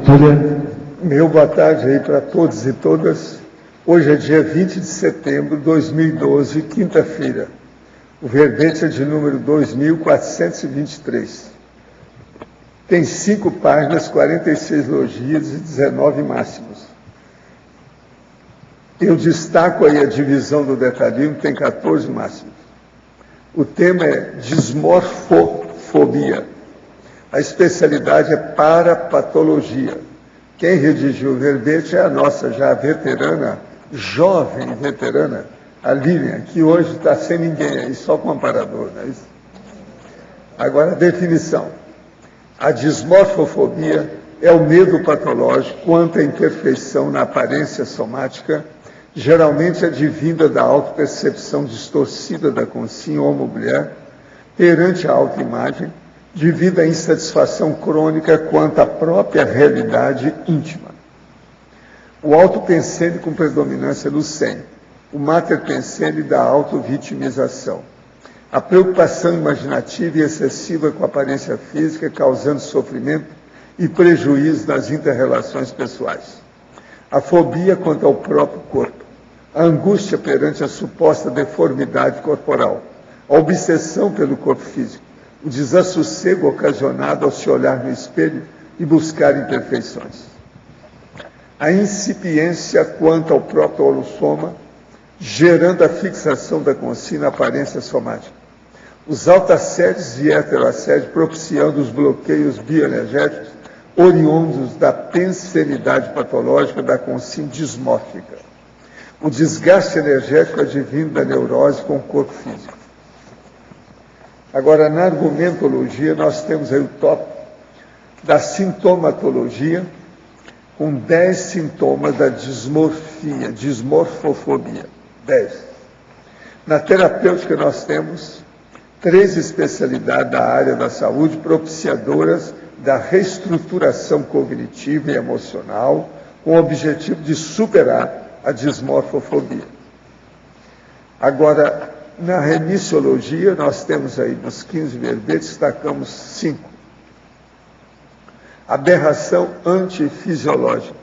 Túlia. Meu boa tarde aí para todos e todas. Hoje é dia 20 de setembro de 2012, quinta-feira. O verbete é de número 2423. Tem 5 páginas, 46 logias e 19 máximos. Eu destaco aí a divisão do detalhismo, tem 14 máximos. O tema é dismorfofobia. A especialidade é parapatologia. Quem redigiu o verbete é a nossa já veterana, jovem veterana, a Lilian, que hoje está sem ninguém aí, só com o amparador, não é isso? Agora, a definição. A dismorfofobia é o medo patológico quanto à imperfeição na aparência somática, geralmente advinda da autopercepção distorcida da consciência homo-mulher perante a autoimagem, devido à insatisfação crônica quanto à própria realidade íntima. O autopensene com predominância no SEM, o materpensene da autovitimização, a preocupação imaginativa e excessiva com a aparência física, causando sofrimento e prejuízo nas inter-relações pessoais, a fobia quanto ao próprio corpo, a angústia perante a suposta deformidade corporal, a obsessão pelo corpo físico, o desassossego ocasionado ao se olhar no espelho e buscar imperfeições. A incipiência quanto ao próprio holossoma, gerando a fixação da consciência na aparência somática. Os autoassédios e heteroassédios propiciando os bloqueios bioenergéticos oriundos da pensenidade patológica da consciência dismórfica. O desgaste energético advindo da neurose com o corpo físico. Agora, na argumentologia, nós temos aí o tópico da sintomatologia, com 10 sintomas da dismorfia, dismorfofobia. 10. Na terapêutica, nós temos 3 especialidades da área da saúde propiciadoras da reestruturação cognitiva e emocional, com o objetivo de superar a dismorfofobia. Agora, na remissiologia, nós temos aí nos 15 verbetes, destacamos 5. Aberração antifisiológica,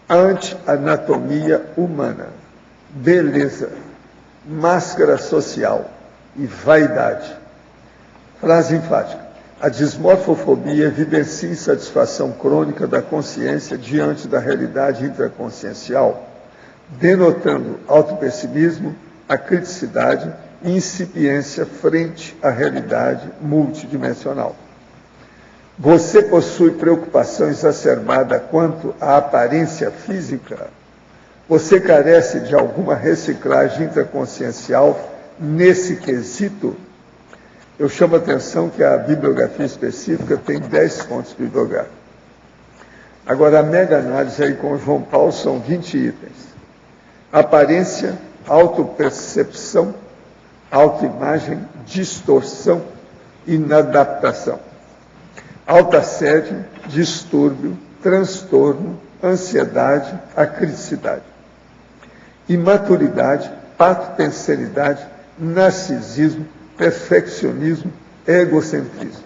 anti-anatomia humana, beleza, máscara social e vaidade. Frase enfática. A dismorfofobia evidencia insatisfação crônica da consciência diante da realidade intraconsciencial, denotando autopessimismo, a criticidade e incipiência frente à realidade multidimensional. Você possui preocupação exacerbada quanto à aparência física? Você carece de alguma reciclagem intraconsciencial nesse quesito? Eu chamo a atenção que a bibliografia específica tem 10 fontes bibliográficas. Agora, a mega análise aí com o João Paulo são 20 itens. Aparência, autopercepção, autoimagem, distorção, inadaptação. Autoassédio, distúrbio, transtorno, ansiedade, acriticidade. Imaturidade, patopensenidade, narcisismo, perfeccionismo, egocentrismo.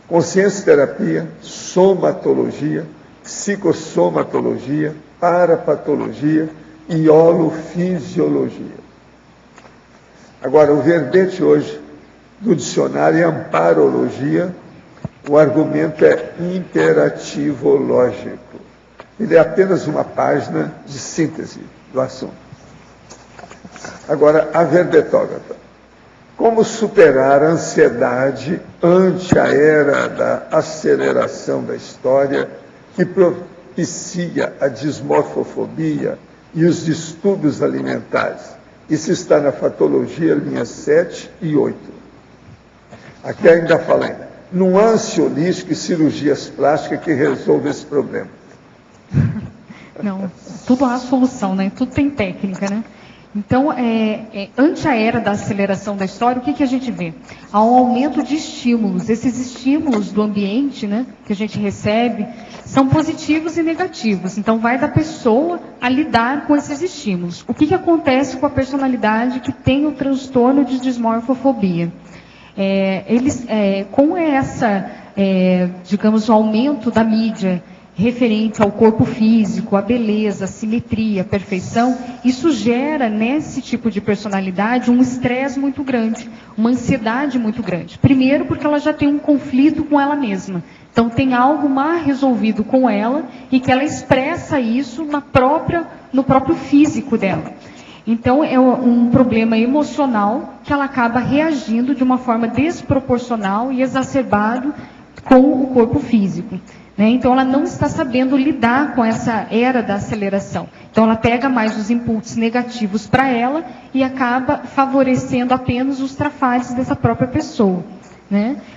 Consciência terapia, somatologia, psicossomatologia, parapatologia e holofisiologia. Agora, o verbete hoje do dicionário é amparologia, o argumento é imperativo-lógico. Ele é apenas uma página de síntese do assunto. Agora, a verbetógrafo. Como superar a ansiedade ante a era da aceleração da história que propicia a dismorfofobia e os distúrbios alimentares? Isso está na fatologia, linhas 7 e 8. Aqui ainda fala ainda. Nuance holística e cirurgias plásticas que resolvem esse problema. Não, tudo há solução, né? Tudo tem técnica, né? Então, ante a era da aceleração da história, o que a gente vê? Há um aumento de estímulos. Esses estímulos do ambiente, né, que a gente recebe, são positivos e negativos. Então, vai da pessoa a lidar com esses estímulos. O que acontece com a personalidade que tem o transtorno de dismorfofobia? Com essa, digamos, o aumento da mídia referente ao corpo físico, a beleza, a simetria, a perfeição, isso gera nesse tipo de personalidade um estresse muito grande, uma ansiedade muito grande. Primeiro porque ela já tem um conflito com ela mesma. Então tem algo mal resolvido com ela e que ela expressa isso no próprio físico dela. Então é um problema emocional que ela acaba reagindo de uma forma desproporcional e exacerbado com o corpo físico. Então ela não está sabendo lidar com essa era da aceleração. Então ela pega mais os impulsos negativos para ela e acaba favorecendo apenas os trafares dessa própria pessoa.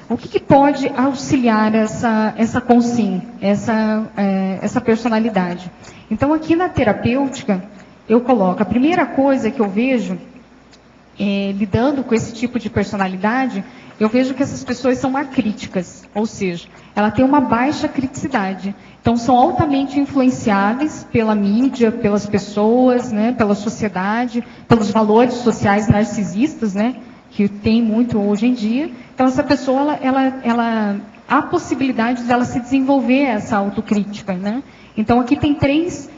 O que pode auxiliar essa consciência, essa personalidade? Então aqui na terapêutica eu coloco, a primeira coisa que eu vejo, lidando com esse tipo de personalidade, eu vejo que essas pessoas são acríticas, ou seja, ela tem uma baixa criticidade. Então são altamente influenciáveis pela mídia, pelas pessoas, pela sociedade, pelos valores sociais narcisistas, que tem muito hoje em dia. Então essa pessoa, ela há possibilidade dela se desenvolver essa autocrítica. Então aqui tem 3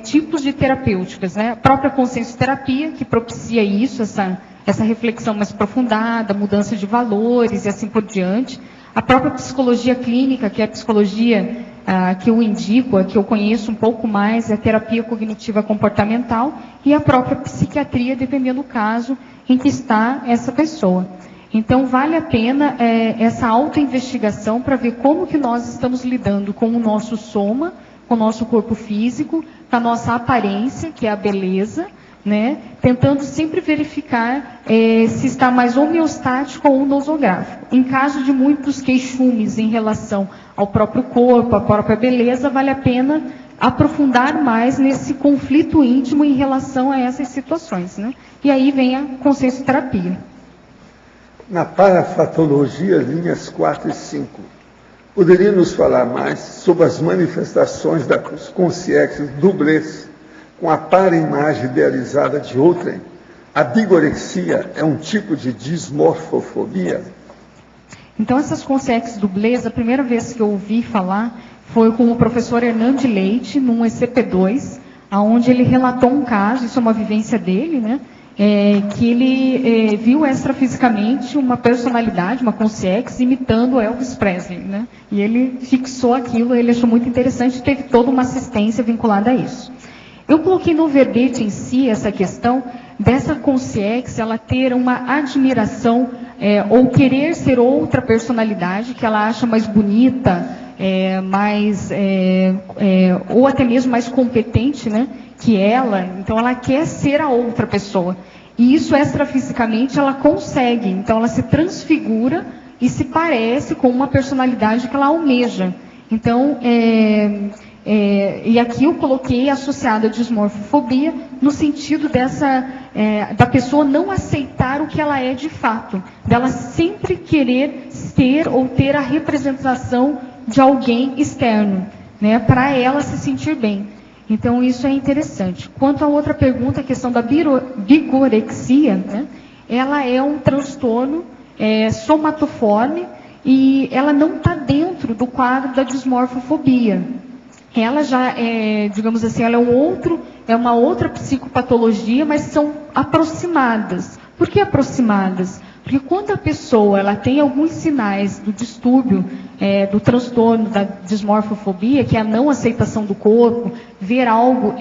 tipos de terapêuticas. A própria consciencioterapia, que propicia isso, essa reflexão mais aprofundada, mudança de valores e assim por diante. A própria psicologia clínica, que é a psicologia que eu indico, a que eu conheço um pouco mais, é a terapia cognitiva comportamental, e a própria psiquiatria, dependendo do caso em que está essa pessoa. Então vale a pena essa autoinvestigação para ver como que nós estamos lidando com o nosso soma, com o nosso corpo físico, com a nossa aparência, que é a beleza, tentando sempre verificar se está mais homeostático ou nosográfico. Em caso de muitos queixumes em relação ao próprio corpo, à própria beleza, vale a pena aprofundar mais nesse conflito íntimo em relação a essas situações. E aí vem a consciencioterapia. Na parafatologia, linhas 4 e 5, poderia nos falar mais sobre as manifestações das consciências dublês com a para-imagem idealizada de outrem? A bigorexia é um tipo de dismorfofobia? Então, essas consciências dublês, a primeira vez que eu ouvi falar foi com o professor Hernande Leite, num ECP2, onde ele relatou um caso, isso é uma vivência dele, que ele viu extrafisicamente uma personalidade, uma consciência, imitando Elvis Presley. E ele fixou aquilo, ele achou muito interessante, teve toda uma assistência vinculada a isso. Eu coloquei no verbete em si essa questão dessa consciência, ela ter uma admiração ou querer ser outra personalidade que ela acha mais bonita, ou até mesmo mais competente, que ela. Então ela quer ser a outra pessoa. E isso extrafisicamente ela consegue. Então ela se transfigura e se parece com uma personalidade que ela almeja. Então, e aqui eu coloquei associado à dismorfofobia, no sentido da pessoa não aceitar o que ela é de fato, dela sempre querer ser ou ter a representação de alguém externo, para ela se sentir bem. Então isso é interessante. Quanto à outra pergunta, a questão da bigorexia, ela é um transtorno somatoforme e ela não está dentro do quadro da dismorfofobia. Ela já digamos assim, ela é uma outra psicopatologia, mas são aproximadas. Por que aproximadas? Porque quando a pessoa ela tem alguns sinais do distúrbio, do transtorno da dismorfofobia, que é a não aceitação do corpo, ver algo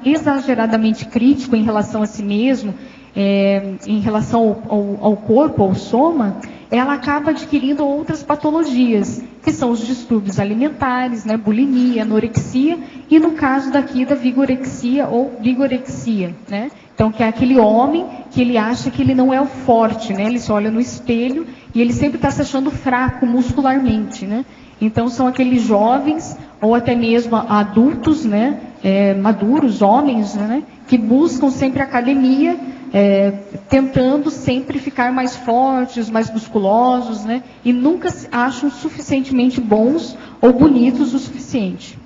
exageradamente crítico em relação a si mesmo, em relação ao corpo, ao soma, ela acaba adquirindo outras patologias, que são os distúrbios alimentares, bulimia, anorexia, e no caso daqui da vigorexia ou bigorexia, Então, que é aquele homem que ele acha que ele não é o forte, Ele se olha no espelho e ele sempre está se achando fraco muscularmente, Então, são aqueles jovens, ou até mesmo adultos, maduros, homens, que buscam sempre academia, tentando sempre ficar mais fortes, mais musculosos, e nunca se acham suficientemente bons ou bonitos o suficiente.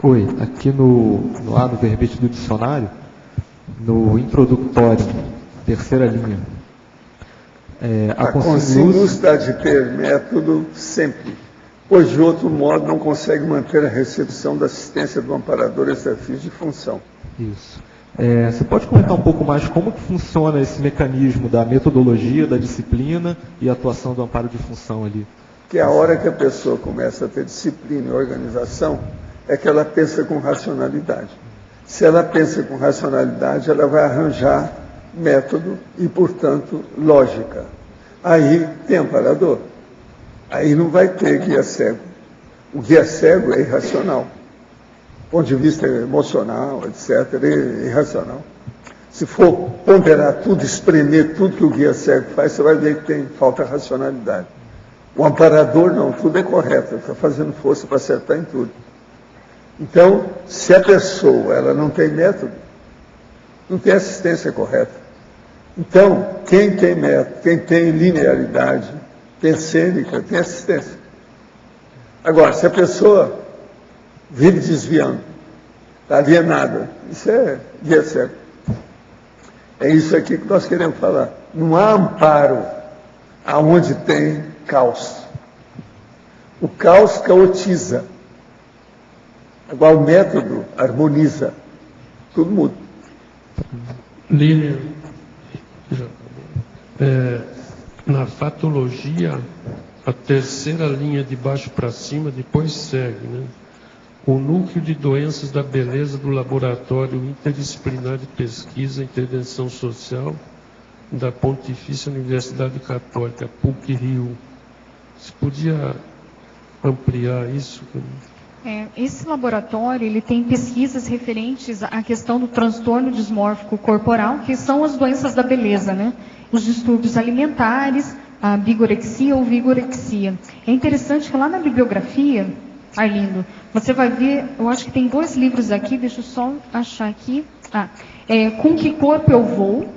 Oi, aqui lá no verbete do dicionário, no introdutório, terceira linha, a consinus está de ter método sempre, pois de outro modo não consegue manter a recepção da assistência do amparador exercício de função. Isso. Você pode comentar um pouco mais como que funciona esse mecanismo da metodologia, da disciplina e a atuação do amparo de função ali? Que a hora que a pessoa começa a ter disciplina e organização, é que ela pensa com racionalidade. Se ela pensa com racionalidade, ela vai arranjar método e, portanto, lógica. Aí tem amparador. Aí não vai ter guia cego. O guia cego é irracional. Do ponto de vista emocional, etc., é irracional. Se for ponderar tudo, espremer tudo que o guia cego faz, você vai ver que falta racionalidade. O amparador não, tudo é correto, ele está fazendo força para acertar em tudo. Então, se a pessoa ela não tem método, não tem assistência correta. Então, quem tem método, quem tem linearidade, tem cênica, tem assistência. Agora, se a pessoa vive desviando, está alienada, isso é guia cego. É isso aqui que nós queremos falar. Não há amparo aonde tem caos. O caos caotiza. Agora o método harmoniza. Tudo muda. Lilian, na fatologia, a terceira linha de baixo para cima, depois segue, né? O núcleo de doenças da beleza do laboratório interdisciplinar de pesquisa e intervenção social da Pontifícia Universidade Católica, PUC-Rio. Você podia ampliar isso? Esse laboratório ele tem pesquisas referentes à questão do transtorno dismórfico corporal, que são as doenças da beleza, né? Os distúrbios alimentares, a bigorexia ou vigorexia. É interessante que lá na bibliografia, Arlindo, você vai ver, eu acho que tem 2 livros aqui, deixa eu só achar aqui. Com que corpo eu vou,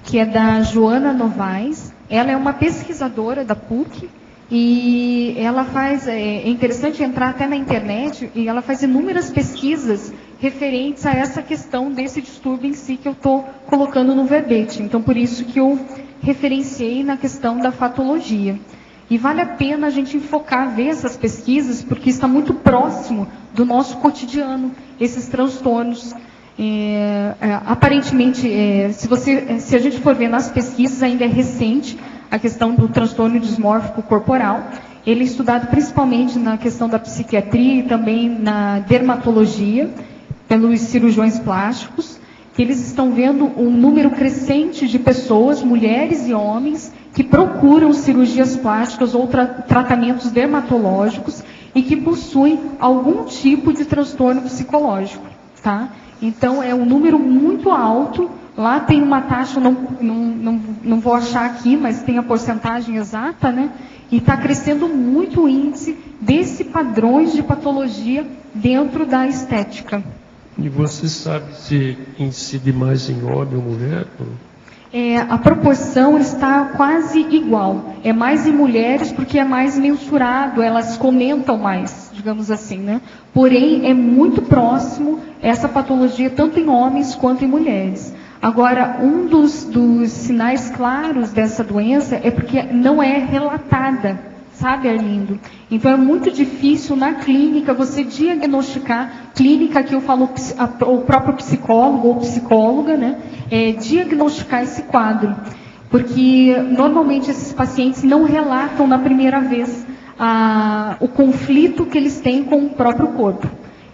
que é da Joana Novaes. Ela é uma pesquisadora da PUC e ela faz, é interessante entrar até na internet, e ela faz inúmeras pesquisas referentes a essa questão desse distúrbio em si que eu estou colocando no verbete. Então, por isso que eu referenciei na questão da fatologia. E vale a pena a gente enfocar, ver essas pesquisas, porque está muito próximo do nosso cotidiano, esses transtornos. Aparentemente, se a gente for ver nas pesquisas, ainda é recente a questão do transtorno dismórfico corporal. Ele é estudado principalmente na questão da psiquiatria e também na dermatologia, pelos cirurgiões plásticos, que eles estão vendo um número crescente de pessoas, mulheres e homens, que procuram cirurgias plásticas ou tratamentos dermatológicos e que possuem algum tipo de transtorno psicológico, tá? Então, é um número muito alto. Lá tem uma taxa, não vou achar aqui, mas tem a porcentagem exata, né? E está crescendo muito o índice desse padrões de patologia dentro da estética. E você sabe se incide mais em homem ou mulher? A proporção está quase igual. É mais em mulheres porque é mais mensurado, elas comentam mais, digamos assim, né? Porém, é muito próximo essa patologia, tanto em homens quanto em mulheres. Agora, um dos sinais claros dessa doença é porque não é relatada, sabe, Arlindo? Então, é muito difícil na clínica você diagnosticar, clínica que eu falo, o próprio psicólogo ou psicóloga, né? Diagnosticar esse quadro. Porque, normalmente, esses pacientes não relatam na primeira vez o conflito que eles têm com o próprio corpo.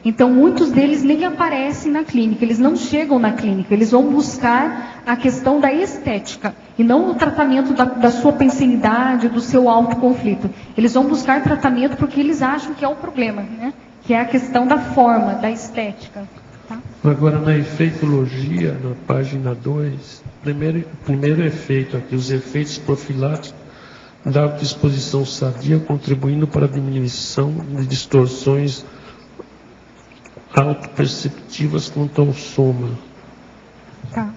Então, muitos deles nem aparecem na clínica, eles não chegam na clínica, eles vão buscar a questão da estética, e não o tratamento da sua pensenidade, do seu autoconflito. Eles vão buscar tratamento porque eles acham que é o problema, né? Que é a questão da forma, da estética. Tá? Agora, na efeitologia, na página 2, primeiro efeito aqui, os efeitos profiláticos da autoexposição sadia, contribuindo para a diminuição de distorções autoperceptivas quanto ao soma. Tá.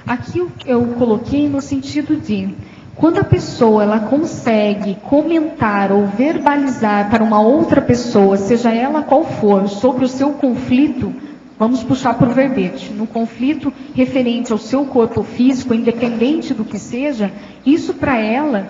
Aqui eu coloquei no sentido de, quando a pessoa ela consegue comentar ou verbalizar para uma outra pessoa, seja ela qual for, sobre o seu conflito, vamos puxar para o verbete, no conflito referente ao seu corpo físico, independente do que seja, isso para ela,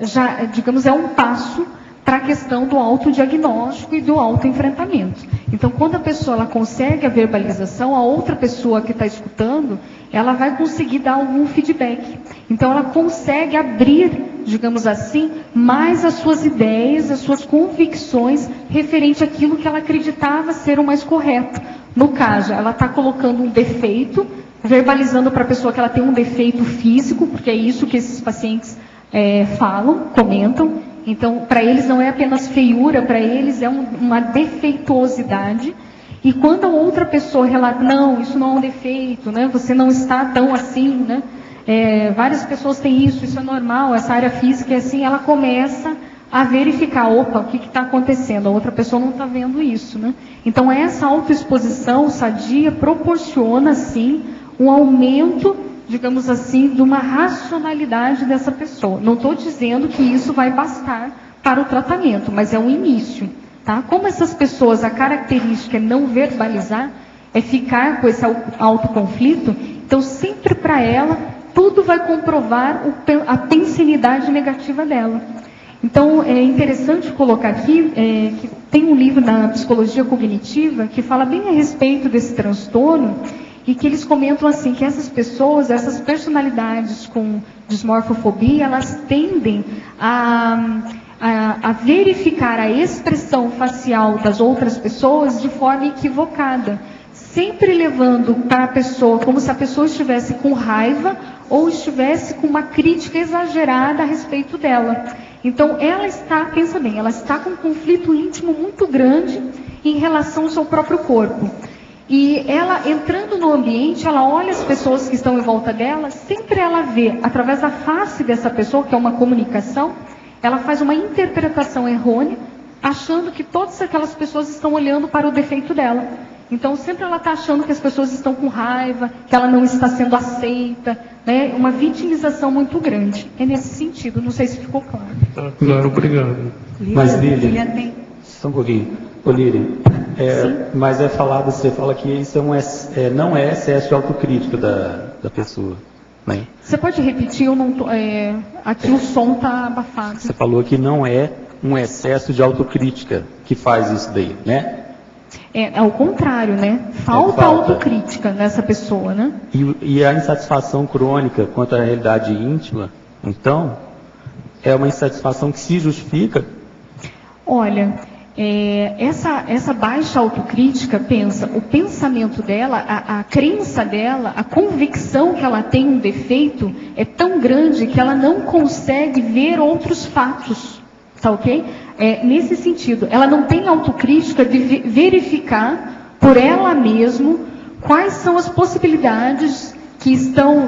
já, digamos, é um passo para a questão do autodiagnóstico e do autoenfrentamento. Então, quando a pessoa ela consegue a verbalização, a outra pessoa que está escutando, ela vai conseguir dar algum feedback. Então, ela consegue abrir, digamos assim, mais as suas ideias, as suas convicções referente àquilo que ela acreditava ser o mais correto. No caso, ela está colocando um defeito, verbalizando para a pessoa que ela tem um defeito físico, porque é isso que esses pacientes falam, comentam. Então, para eles não é apenas feiura, para eles é uma defeituosidade. E quando a outra pessoa relata, não, isso não é um defeito, né? Você não está tão assim, né? Várias pessoas têm isso é normal, essa área física é assim, ela começa a verificar, opa, o que está acontecendo? A outra pessoa não está vendo isso, né? Então, essa autoexposição sadia proporciona, sim, um aumento, digamos assim, de uma racionalidade dessa pessoa. Não estou dizendo que isso vai bastar para o tratamento, mas é um início, tá? Como essas pessoas, a característica é não verbalizar, é ficar com esse autoconflito, então sempre para ela, tudo vai comprovar a pensinidade negativa dela. Então, é interessante colocar aqui que tem um livro na psicologia cognitiva que fala bem a respeito desse transtorno, e que eles comentam assim, que essas pessoas, essas personalidades com dismorfofobia, elas tendem a verificar a expressão facial das outras pessoas de forma equivocada, sempre levando para a pessoa como se a pessoa estivesse com raiva ou estivesse com uma crítica exagerada a respeito dela. Então, ela está, pensa bem, ela está com um conflito íntimo muito grande em relação ao seu próprio corpo. E ela, entrando no ambiente, ela olha as pessoas que estão em volta dela, sempre ela vê, através da face dessa pessoa, que é uma comunicação, ela faz uma interpretação errônea, achando que todas aquelas pessoas estão olhando para o defeito dela. Então, sempre ela está achando que as pessoas estão com raiva, que ela não está sendo aceita, né? Uma vitimização muito grande. É nesse sentido, não sei se ficou claro. Claro, obrigado. Mas, Lília, só um pouquinho. Ô, Lília, mas é falado, você fala que isso não é excesso de autocrítica da pessoa, né? Você pode repetir? Eu não tô, aqui o som está abafado. Você falou que não é um excesso de autocrítica que faz isso daí, né? É ao contrário, né? Falta autocrítica nessa pessoa, né? E a insatisfação crônica quanto à realidade íntima, então, é uma insatisfação que se justifica? Olha, essa baixa autocrítica, o pensamento dela, a crença dela, a convicção que ela tem um defeito é tão grande que ela não consegue ver outros fatos, tá ok? Nesse sentido, ela não tem autocrítica de verificar por ela mesma quais são as possibilidades que estão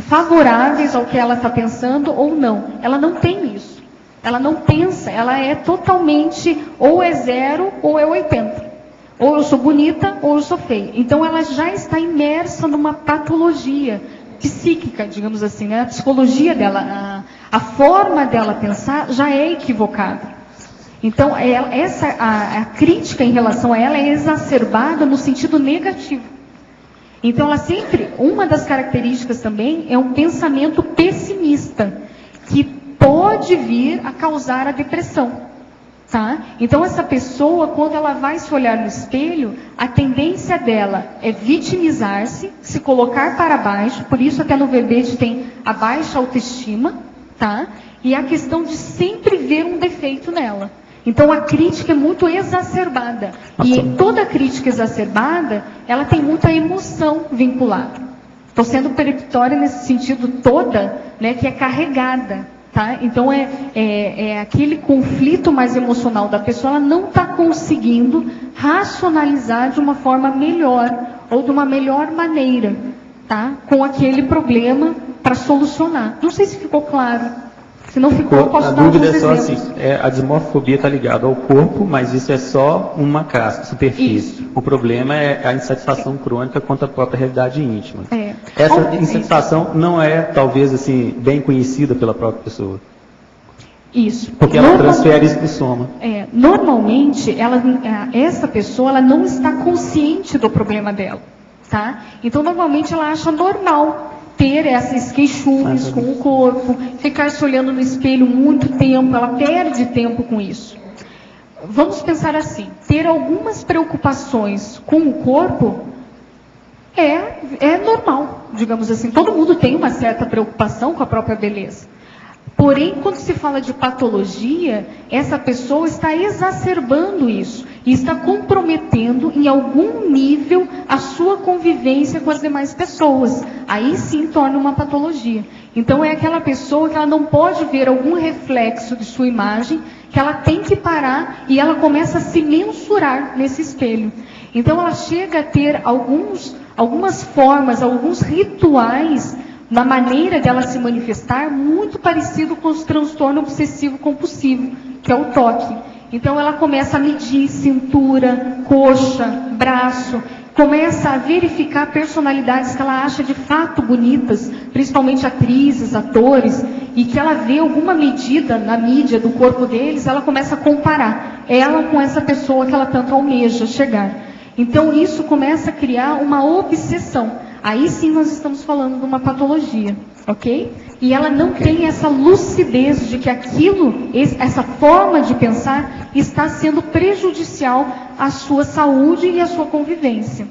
favoráveis ao que ela está pensando ou não. Ela não tem isso. Ela não pensa, ela é totalmente, ou é 0 ou é 80. Ou eu sou bonita ou eu sou feia. Então ela já está imersa numa patologia psíquica, digamos assim, né? A psicologia dela, a forma dela pensar já é equivocada. Então a crítica em relação a ela é exacerbada no sentido negativo. Então ela sempre, uma das características também é um pensamento pessimista, que pode vir a causar a depressão, tá? Então essa pessoa, quando ela vai se olhar no espelho, a tendência dela é vitimizar-se, se colocar para baixo, por isso até no verbete tem a baixa autoestima, tá? E a questão de sempre ver um defeito nela. Então a crítica é muito exacerbada. E toda crítica exacerbada, ela tem muita emoção vinculada. Estou sendo peremptória nesse sentido toda, né, que é carregada. Tá? Então aquele conflito mais emocional da pessoa, ela não está conseguindo racionalizar de uma forma melhor ou de uma melhor maneira, tá? Com aquele problema para solucionar. Não sei se ficou claro. Se não ficou, eu posso dar alguns exemplos. A dúvida é só assim, a dismorfobia está ligada ao corpo, mas isso é só uma casca, superfície. Isso. O problema é a insatisfação crônica contra a própria realidade íntima. Essa insatisfação não é, talvez, assim, bem conhecida pela própria pessoa. Isso. Porque ela transfere isso para o soma. Normalmente, essa pessoa ela não está consciente do problema dela. Tá? Então, normalmente, ela acha normal ter esses queixumes com o corpo, ficar se olhando no espelho muito tempo, ela perde tempo com isso. Vamos pensar assim, ter algumas preocupações com o corpo é normal, digamos assim. Todo mundo tem uma certa preocupação com a própria beleza. Porém, quando se fala de patologia, essa pessoa está exacerbando isso e está comprometendo em algum nível a sua convivência com as demais pessoas. Aí sim torna uma patologia. Então é aquela pessoa que ela não pode ver algum reflexo de sua imagem, que ela tem que parar e ela começa a se mensurar nesse espelho. Então ela chega a ter algumas formas, alguns rituais na maneira dela se manifestar, muito parecido com os transtornos obsessivo-compulsivo, que é o toque. Então ela começa a medir cintura, coxa, braço, começa a verificar personalidades que ela acha de fato bonitas, principalmente atrizes, atores, e que ela vê alguma medida na mídia do corpo deles, ela começa a comparar ela com essa pessoa que ela tanto almeja chegar. Então isso começa a criar uma obsessão. Aí sim nós estamos falando de uma patologia, ok? E ela não tem essa lucidez de que essa forma de pensar está sendo prejudicial à sua saúde e à sua convivência.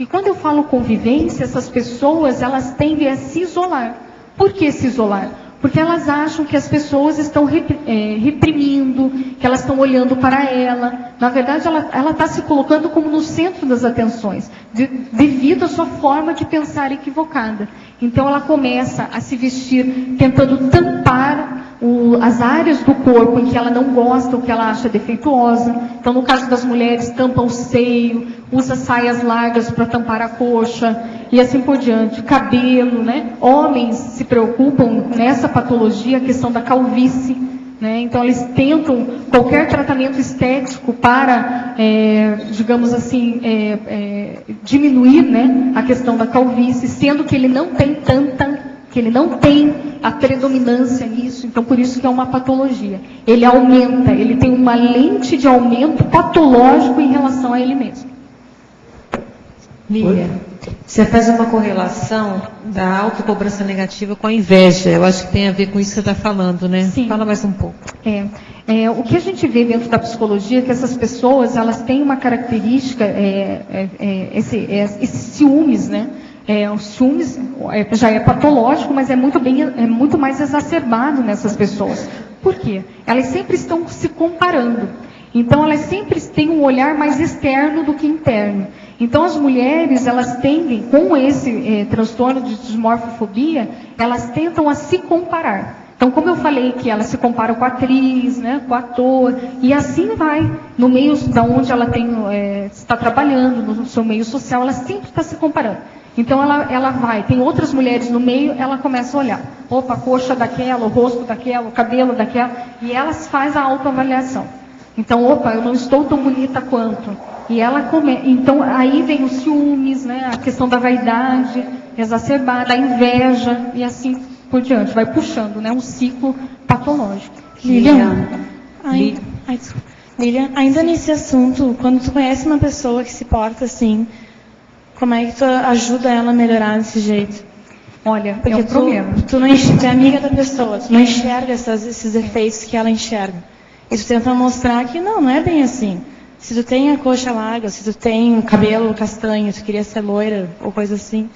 E quando eu falo convivência, essas pessoas, elas tendem a se isolar. Por que se isolar? Porque elas acham que as pessoas estão reprimindo, que elas estão olhando para ela. Na verdade, ela está se colocando como no centro das atenções, devido à sua forma de pensar equivocada. Então, ela começa a se vestir tentando tampar as áreas do corpo em que ela não gosta, ou que ela acha defeituosa. Então, no caso das mulheres, tampa o seio, usa saias largas para tampar a coxa, e assim por diante. Cabelo, né? Homens se preocupam nessa patologia, a questão da calvície, né? Então, eles tentam qualquer tratamento estético para, digamos assim, diminuir, né, a questão da calvície, sendo que ele não tem a predominância nisso, então por isso que é uma patologia. Ele aumenta, ele tem uma lente de aumento patológico em relação a ele mesmo. Lília, você faz uma correlação da autocobrança negativa com a inveja. Eu acho que tem a ver com isso que você está falando, né? Sim. Fala mais um pouco. O que a gente vê dentro da psicologia é que essas pessoas, elas têm uma característica, esse ciúmes, né? O ciúmes já é patológico, mas é muito mais exacerbado nessas pessoas. Por quê? Elas sempre estão se comparando. Então, elas sempre têm um olhar mais externo do que interno. Então, as mulheres, elas tendem, com esse transtorno de dismorfofobia, elas tentam a se comparar. Então, como eu falei que elas se comparam com a atriz, né, com o ator, e assim vai, no meio da onde ela está trabalhando, no seu meio social, ela sempre está se comparando. Então, ela vai, tem outras mulheres no meio, ela começa a olhar. Opa, a coxa daquela, o rosto daquela, o cabelo daquela, e elas fazem a autoavaliação. Então, opa, eu não estou tão bonita quanto. E então, aí vem os ciúmes, né, a questão da vaidade exacerbada, a inveja, e assim por diante. Vai puxando, né, um ciclo patológico. Lilian, ainda nesse assunto, quando tu conhece uma pessoa que se porta assim, como é que tu ajuda ela a melhorar desse jeito? Olha, porque é um problema. Tu é amiga da pessoa, tu não enxerga esses efeitos que ela enxerga. E tu tenta mostrar que não é bem assim. Se tu tem a coxa larga, se tu tem o cabelo castanho, tu queria ser loira ou coisa assim,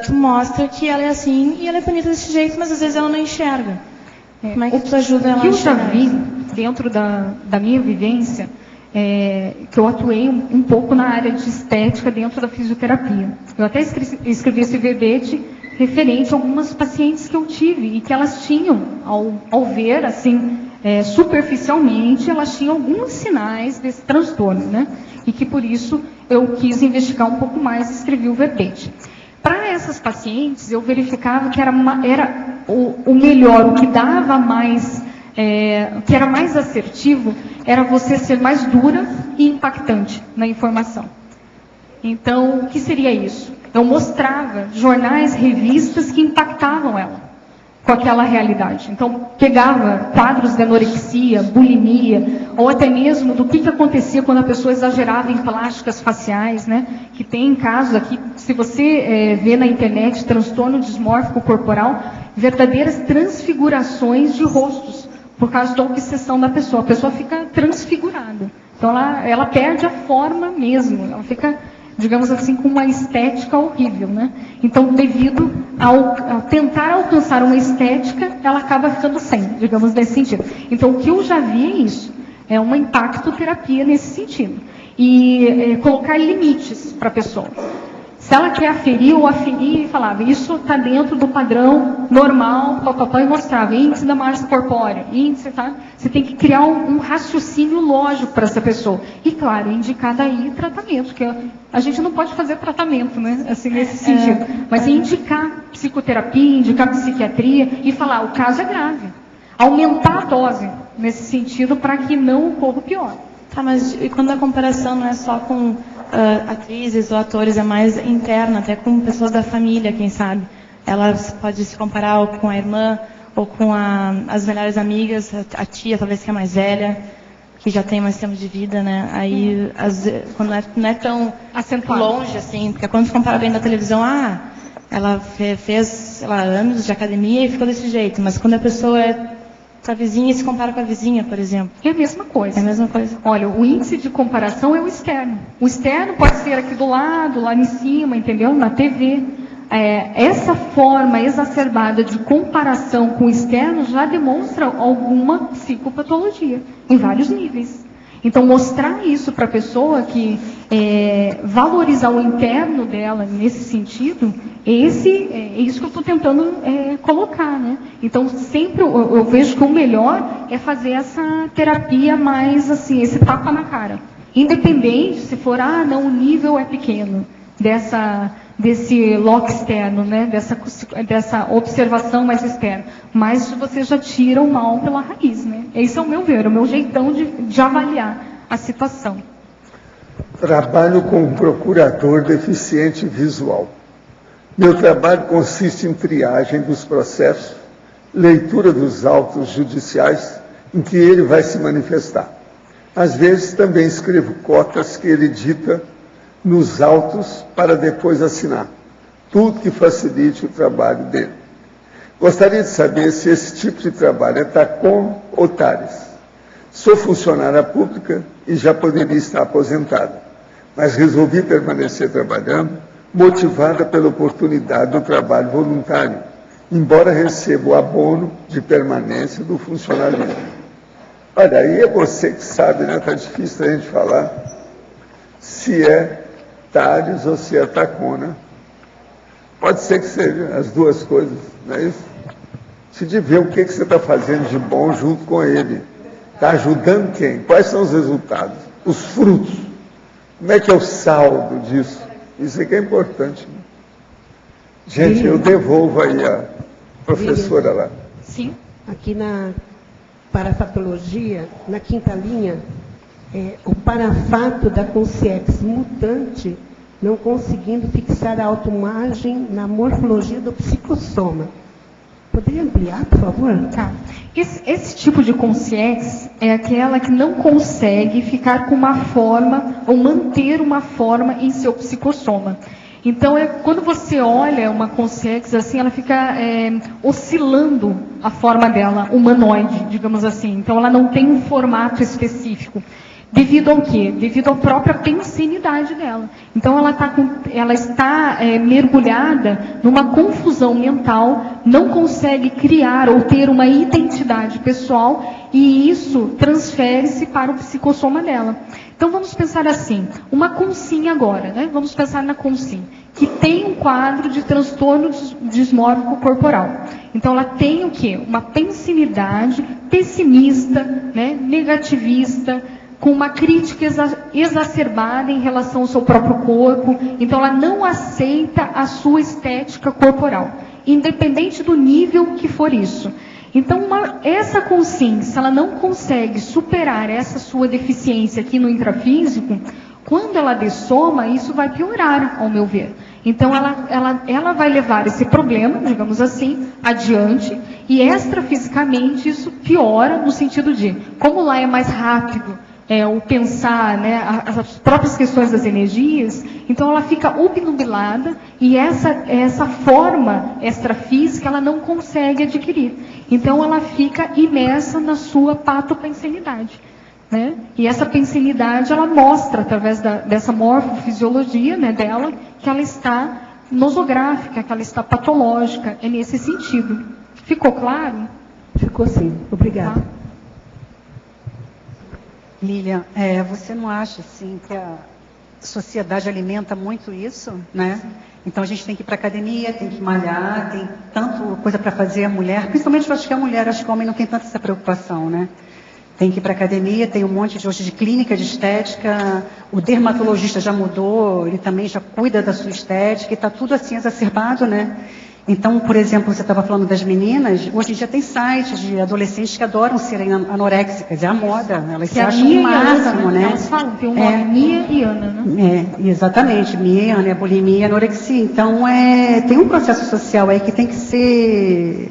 tu mostra que ela é assim e ela é bonita desse jeito, mas às vezes ela não enxerga. Como é que tu ajuda ela a enxergar? O que eu já vi dentro da minha vivência, que eu atuei um pouco na área de estética dentro da fisioterapia. Eu até escrevi esse verbete referente a algumas pacientes que eu tive e que elas tinham, ao ver assim, superficialmente, elas tinham alguns sinais desse transtorno, né? E que por isso eu quis investigar um pouco mais e escrevi o verbete. Para essas pacientes, eu verificava que era o melhor, o que dava mais, que era mais assertivo, era você ser mais dura e impactante na informação. Então, o que seria isso? Eu mostrava jornais, revistas que impactavam ela. com aquela realidade. Então, pegava quadros de anorexia, bulimia, ou até mesmo do que acontecia quando a pessoa exagerava em plásticas faciais, né? Que tem casos aqui, se você vê na internet, transtorno dismórfico corporal, verdadeiras transfigurações de rostos, por causa da obsessão da pessoa. A pessoa fica transfigurada. Então, ela perde a forma mesmo, ela fica, digamos assim, com uma estética horrível, né? Então, devido ao tentar alcançar uma estética, ela acaba ficando sem, digamos, nesse sentido. Então, o que eu já vi é isso, é uma impactoterapia nesse sentido. E colocar limites para a pessoa. Se ela quer aferir ou aferir, falava, isso está dentro do padrão normal, papai mostrava, índice da massa corpórea, índice, tá? Você tem que criar um raciocínio lógico para essa pessoa. E, claro, indicar daí tratamento, porque a gente não pode fazer tratamento, né? Assim, nesse sentido. Mas indicar psicoterapia, indicar psiquiatria e falar, o caso é grave. Aumentar a dose nesse sentido para que não ocorra o pior. Tá, mas e quando a comparação não é só com atrizes ou atores, é mais interna, até com pessoas da família, quem sabe? Ela pode se comparar ou com a irmã, ou com as melhores amigas, a tia, talvez que é mais velha, que já tem mais tempo de vida, né? Aí, quando não é tão acentuado, longe, assim, porque quando se compara bem da televisão, ela fez, sei lá, anos de academia e ficou desse jeito, mas quando a pessoa a vizinha se compara com a vizinha, por exemplo. É a mesma coisa. É a mesma coisa. Olha, o índice de comparação é o externo. O externo pode ser aqui do lado, lá em cima, entendeu? Na TV. Essa forma exacerbada de comparação com o externo já demonstra alguma psicopatologia, em vários níveis. Então, mostrar isso para a pessoa, que valorizar o interno dela nesse sentido, é isso que eu estou tentando colocar, né? Então, sempre eu vejo que o melhor é fazer essa terapia mais, assim, esse tapa na cara. Independente se for, não, o nível é pequeno, desse lock externo, né? Dessa observação mais externa. Mas você já tira o mal pela raiz, né? Esse é o meu ver, o meu jeitão de avaliar a situação. Trabalho com um procurador deficiente visual. Meu trabalho consiste em triagem dos processos, leitura dos autos judiciais em que ele vai se manifestar. Às vezes também escrevo cotas que ele dita nos autos para depois assinar. Tudo que facilite o trabalho dele. Gostaria de saber se esse tipo de trabalho é TACOM ou TARES. Sou funcionária pública e já poderia estar aposentada, mas resolvi permanecer trabalhando, motivada pela oportunidade do trabalho voluntário, embora receba o abono de permanência do funcionalismo. Olha, aí é você que sabe, né? Está difícil a gente falar se é TARES ou se é TACOM, né? Pode ser que seja as duas coisas, não é isso? Se de ver o que você está fazendo de bom junto com ele. Está ajudando quem? Quais são os resultados? Os frutos. Como é que é o saldo disso? Isso é que é importante. Né? Gente, eu devolvo aí a professora lá. Sim. Aqui na parapatologia, na quinta linha, o parafato da consciex mutante não conseguindo fixar a autoimagem na morfologia do psicossoma. Poderia ampliar, por favor? Tá. Esse tipo de consciência é aquela que não consegue ficar com uma forma ou manter uma forma em seu psicossoma. Então, quando você olha uma consciência assim, ela fica oscilando a forma dela, humanoide, digamos assim. Então, ela não tem um formato específico. Devido ao quê? Devido à própria pensinidade dela. Então, ela está mergulhada numa confusão mental, não consegue criar ou ter uma identidade pessoal, e isso transfere-se para o psicossoma dela. Então, vamos pensar assim, uma consim agora, né? Vamos pensar na consim, que tem um quadro de transtorno dismórfico corporal. Então, ela tem o quê? Uma pensinidade pessimista, né? Negativista, com uma crítica exacerbada em relação ao seu próprio corpo. Então, ela não aceita a sua estética corporal, independente do nível que for isso. Então, essa consciência, ela não consegue superar essa sua deficiência aqui no intrafísico, quando ela dessoma, isso vai piorar, ao meu ver. Então, ela vai levar esse problema, digamos assim, adiante, e extrafisicamente isso piora no sentido de, como lá é mais rápido, o pensar, né, as próprias questões das energias, então ela fica obnubilada e essa forma extrafísica ela não consegue adquirir. Então ela fica imersa na sua patopensenidade. Né? E essa pensenidade ela mostra, através dessa morfofisiologia, né, dela, que ela está nosográfica, que ela está patológica, é nesse sentido. Ficou claro? Ficou sim, obrigada. Tá. Lilian, você não acha assim que a sociedade alimenta muito isso, né? Então a gente tem que ir para a academia, tem que malhar, tem tanto coisa para fazer a mulher, principalmente eu acho que a mulher, acho que o homem não tem tanta essa preocupação, né? Tem que ir para a academia, tem um monte de hoje de clínica de estética, o dermatologista já mudou, ele também já cuida da sua estética, e está tudo assim exacerbado, né? Então, por exemplo, você estava falando das meninas, hoje em dia tem sites de adolescentes que adoram serem anoréxicas, é a moda, elas se acham o máximo, né? Elas falam, tem um nome, Mia e Ana, né? Exatamente, Mia e Ana, bulimia e anorexia. Então, tem um processo social aí que tem que ser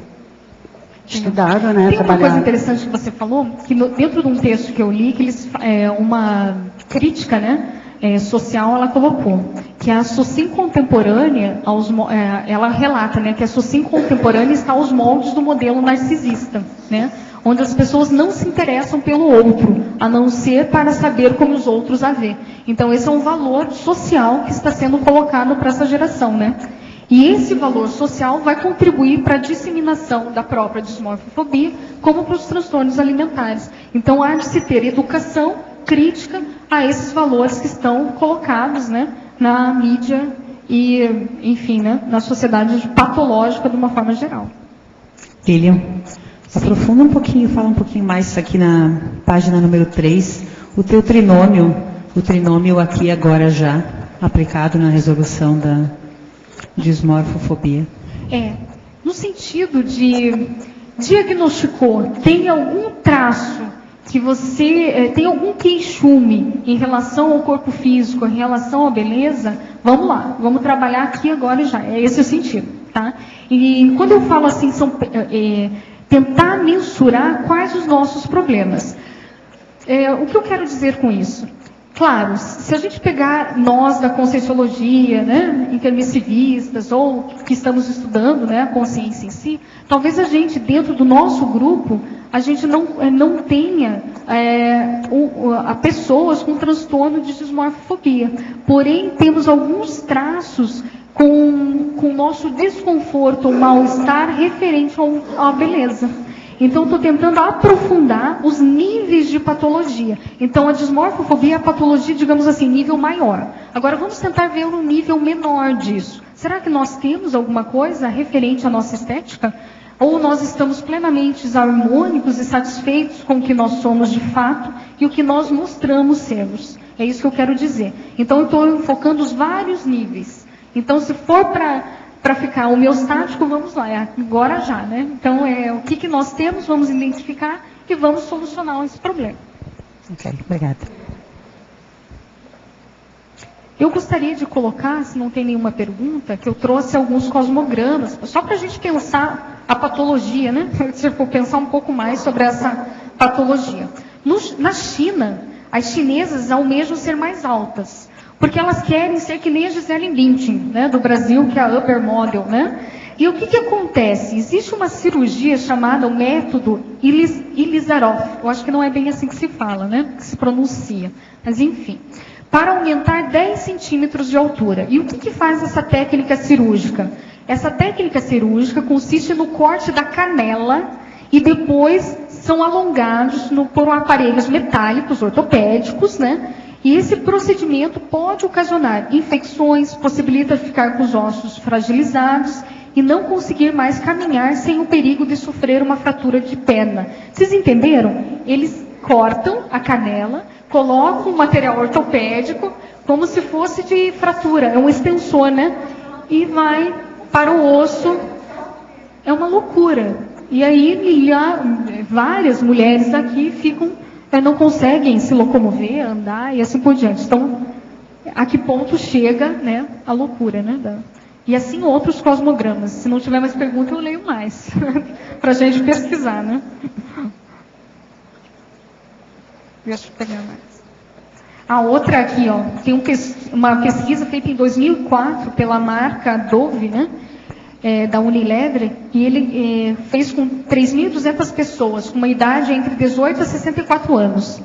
estudado, né? Tem uma coisa interessante que você falou, que dentro de um texto que eu li, que eles, uma crítica, né? Social, ela colocou que a Socin contemporânea, ela relata, né, que a Socin contemporânea está aos moldes do modelo narcisista, né, onde as pessoas não se interessam pelo outro, a não ser para saber como os outros a vê. Então esse é um valor social que está sendo colocado para essa geração, né? E esse valor social vai contribuir para a disseminação da própria dismorfofobia, como para os transtornos alimentares. Então há de se ter educação crítica a esses valores que estão colocados, né, na mídia e, enfim, né, na sociedade patológica de uma forma geral. Lilian, aprofunda um pouquinho, fala um pouquinho mais isso aqui na página número 3, o teu trinômio aqui agora já aplicado na resolução da dismorfofobia. No sentido de diagnosticou, tem algum traço que você tem algum queixume em relação ao corpo físico, em relação à beleza, vamos lá, vamos trabalhar aqui agora e já. É esse o sentido, tá? E quando eu falo assim, tentar mensurar quais os nossos problemas. O que eu quero dizer com isso? Claro, se a gente pegar nós da Conscienciologia, né, intermissivistas, ou que estamos estudando, né, a consciência em si, talvez a gente, dentro do nosso grupo, a gente não tenha pessoas com transtorno de dismorfofobia. Porém, temos alguns traços com o nosso desconforto ou mal-estar referente à beleza. Então, estou tentando aprofundar os níveis de patologia. Então, a dismorfofobia é a patologia, digamos assim, nível maior. Agora, vamos tentar ver um nível menor disso. Será que nós temos alguma coisa referente à nossa estética? Ou nós estamos plenamente harmônicos e satisfeitos com o que nós somos de fato e o que nós mostramos sermos? É isso que eu quero dizer. Então, eu estou enfocando os vários níveis. Então, se for para ficar homeostático, vamos lá, agora já, né? Então, o que nós temos, vamos identificar e vamos solucionar esse problema. Ok, obrigada. Eu gostaria de colocar, se não tem nenhuma pergunta, que eu trouxe alguns cosmogramas, só para a gente pensar a patologia, né? Tipo, pensar um pouco mais sobre essa patologia. Na China, as chinesas almejam ser mais altas, porque elas querem ser que nem a Gisele Bündchen, né, do Brasil, que é a upper model, né? E o que acontece? Existe uma cirurgia chamada o método Ilizarov. Eu acho que não é bem assim que se fala, né? Que se pronuncia. Mas, enfim. Para aumentar 10 centímetros de altura. E o que faz essa técnica cirúrgica? Essa técnica cirúrgica consiste no corte da canela e depois são alongados por aparelhos metálicos, ortopédicos, né? E esse procedimento pode ocasionar infecções, possibilita ficar com os ossos fragilizados e não conseguir mais caminhar sem o perigo de sofrer uma fratura de perna. Vocês entenderam? Eles cortam a canela, colocam um material ortopédico como se fosse de fratura, é um extensor, né? E vai para o osso. É uma loucura. E aí várias mulheres aqui não conseguem se locomover, andar e assim por diante. Então, a que ponto chega, né, a loucura, né? E assim outros cosmogramas. Se não tiver mais pergunta, eu leio mais, para a gente pesquisar, né? Deixa eu pegar mais. A outra aqui, ó, tem uma pesquisa feita em 2004 pela marca Dove, né? Da Unilever, e ele fez com 3.200 pessoas com uma idade entre 18 a 64 anos.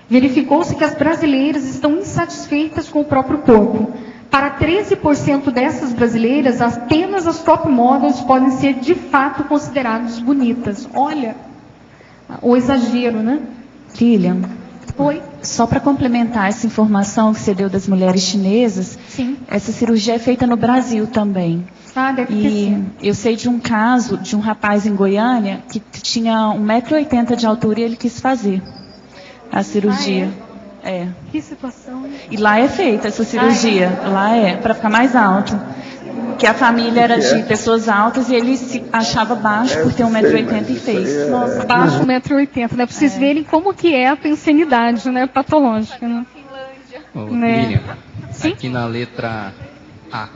Verificou-se que as brasileiras estão insatisfeitas com o próprio corpo. Para 13% dessas brasileiras, apenas as top models podem ser de fato consideradas bonitas. Olha, o exagero, né? Lilian, oi? Só para complementar essa informação que você deu das mulheres chinesas, sim, essa cirurgia é feita no Brasil também. Ah, deve ter sido. Eu sei de um caso de um rapaz em Goiânia que tinha 1,80 m de altura e ele quis fazer a cirurgia. Que situação, hein? E lá é feita essa cirurgia. Lá para ficar mais alto. Que a família era de pessoas altas e ele se achava baixo por ter 1,80 m e fez. Nossa, baixo 1,80 m, né? Para vocês verem como que é a pensanidade, né? Patológica, né? Miriam, aqui na letra A.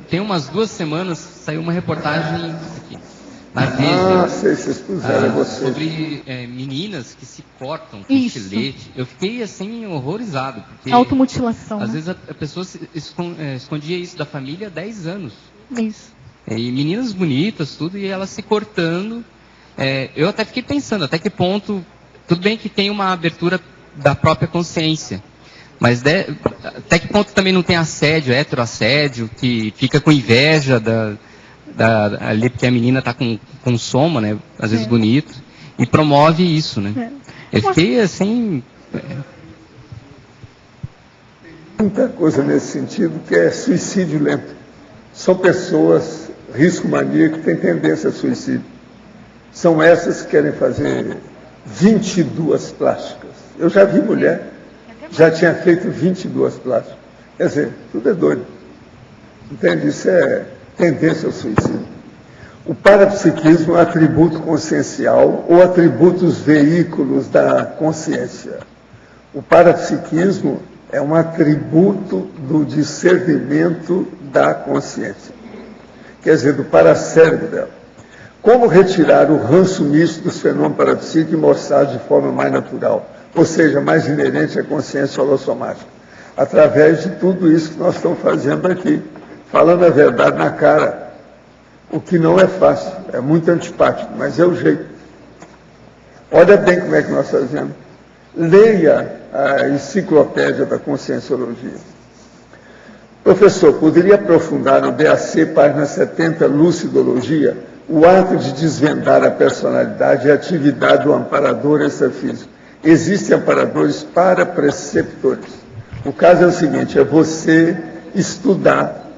Tem umas 2 semanas saiu uma reportagem aqui, na Veja, sobre meninas que se cortam com estilete. Eu fiquei assim horrorizado, porque automutilação, às vezes a pessoa escondia isso da família há 10 anos. Isso. E meninas bonitas, tudo, e elas se cortando. Eu até fiquei pensando, até que ponto, tudo bem que tem uma abertura da própria consciência, mas até que ponto também não tem assédio, heteroassédio, que fica com inveja ali porque a menina está com soma, né, às vezes bonito, e promove isso, né. Eu fiquei assim... Muita coisa nesse sentido, que é suicídio lento. São pessoas, risco maníaco, que têm tendência a suicídio. São essas que querem fazer 22 plásticas. Eu já vi mulher, já tinha feito 22 plásticas. Quer dizer, tudo é doido. Entende? Isso é tendência ao suicídio. O parapsiquismo é um atributo consciencial ou atributos veículos da consciência. O parapsiquismo é um atributo do discernimento da consciência. Quer dizer, do paracérebro dela. Como retirar o ranço misto dos fenômenos parapsíquicos e mostrar de forma mais natural, ou seja, mais inerente à consciência holossomática? Através de tudo isso que nós estamos fazendo aqui, falando a verdade na cara, o que não é fácil, é muito antipático, mas é o jeito. Olha bem como é que nós fazemos. Leia a enciclopédia da Conscienciologia. Professor, poderia aprofundar no DAC, página 70, Lucidologia, o ato de desvendar a personalidade e a atividade do amparador extrafísico? Existem amparadores para preceptores. O caso é o seguinte, é você estudar,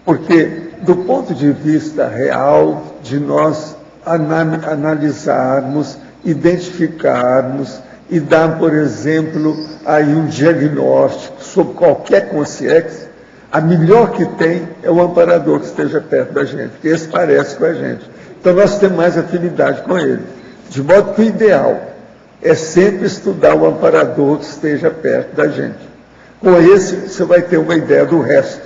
porque do ponto de vista real, de nós analisarmos, identificarmos e dar, por exemplo, aí um diagnóstico sobre qualquer consciência, a melhor que tem é o amparador que esteja perto da gente, porque esse parece com a gente. Então nós temos mais afinidade com ele. De modo que o ideal é sempre estudar o amparador que esteja perto da gente. Com esse, você vai ter uma ideia do resto,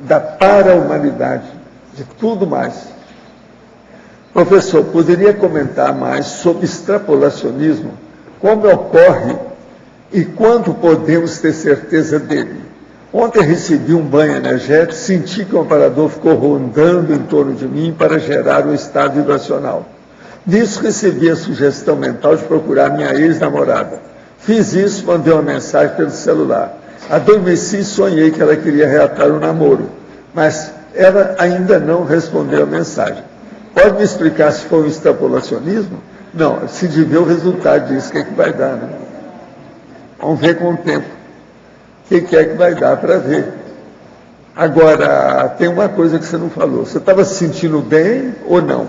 da para-humanidade, de tudo mais. Professor, poderia comentar mais sobre extrapolacionismo? Como ocorre e quando podemos ter certeza dele? Ontem recebi um banho energético, senti que o amparador ficou rondando em torno de mim para gerar um estado vibracional. Nisso recebi a sugestão mental de procurar minha ex-namorada. Fiz isso, mandei uma mensagem pelo celular. Adormeci e sonhei que ela queria reatar o namoro, mas ela ainda não respondeu a mensagem. Pode me explicar se foi um extrapolacionismo? Não, se de ver o resultado disso, o que é que vai dar, né? Vamos ver com o tempo. O que é que vai dar para ver? Agora, tem uma coisa que você não falou. Você estava se sentindo bem ou não?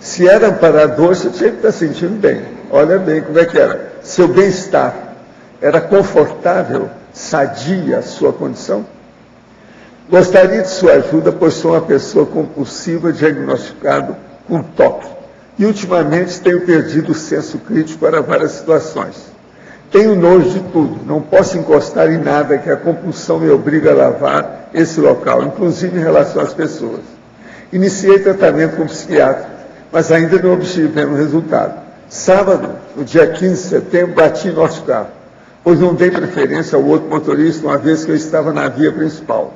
Se era amparador, você tinha que estar se sentindo bem. Olha bem como é que era. Seu bem-estar era confortável, sadia a sua condição? Gostaria de sua ajuda, pois sou uma pessoa compulsiva, diagnosticado com TOC. E ultimamente tenho perdido o senso crítico para várias situações. Tenho nojo de tudo, não posso encostar em nada que a compulsão me obriga a lavar esse local, inclusive em relação às pessoas. Iniciei tratamento com psiquiatra, mas ainda não obtivemos resultado. Sábado, no dia 15 de setembro, bati em nosso carro, pois não dei preferência ao outro motorista, uma vez que eu estava na via principal.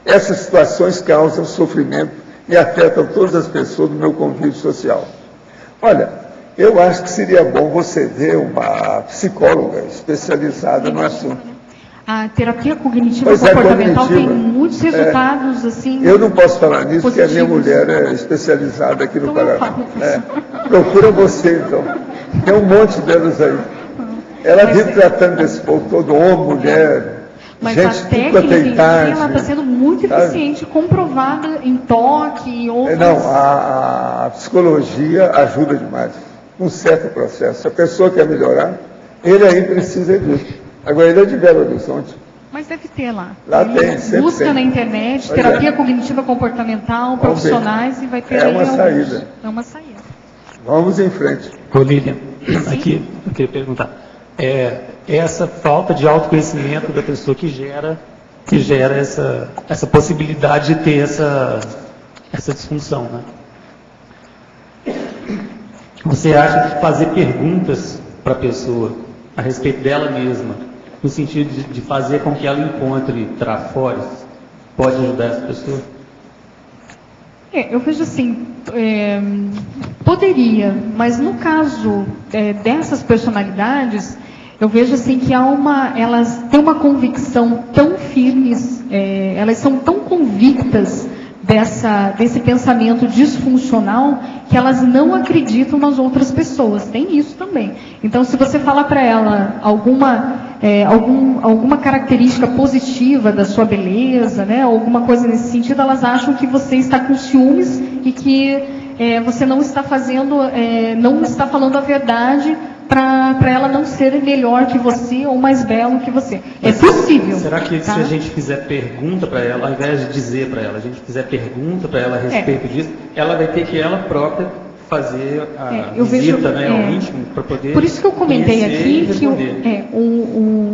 Essas situações causam sofrimento e afetam todas as pessoas do meu convívio social. Olha, eu acho que seria bom você ver uma psicóloga especializada no assunto. A terapia cognitiva comportamental tem muitos resultados, assim... Eu não posso falar nisso, positivos. porque a minha mulher é especializada aqui no Paraná. Procura você, então. Tem um monte delas aí. Ela vive tratando desse povo todo, homem, mulher, mas gente, a técnica em si, ela está sendo muito eficiente, comprovada em toque e outras... Não, a psicologia ajuda demais. Um certo processo. Se a pessoa quer melhorar, ele aí precisa disso. Agora, ele é de Belo Horizonte. Mas deve ter lá. Lá tem, sempre busca tem. Na internet, terapia cognitiva comportamental, profissionais, e vai ter uma saída. É uma saída. Vamos em frente. Ô Lilian, aqui eu queria perguntar. Essa falta de autoconhecimento da pessoa que gera essa possibilidade de ter essa disfunção, né? Você acha que fazer perguntas para a pessoa a respeito dela mesma, no sentido de fazer com que ela encontre trafores, pode ajudar essa pessoa? Eu vejo assim, poderia, mas no caso dessas personalidades, eu vejo assim que elas têm uma convicção tão firmes, elas são tão convictas desse pensamento disfuncional que elas não acreditam nas outras pessoas. Tem isso também. Então, se você falar para ela alguma característica positiva da sua beleza, né, alguma coisa nesse sentido, elas acham que você está com ciúmes e que você não está falando a verdade para ela não ser melhor que você ou mais belo que você. É possível. Será que tá? se a gente fizer pergunta para ela, ao invés de dizer para ela, a gente fizer pergunta para ela a respeito disso, ela vai ter que ela própria fazer a visita ao íntimo para poder... Por isso que eu comentei aqui que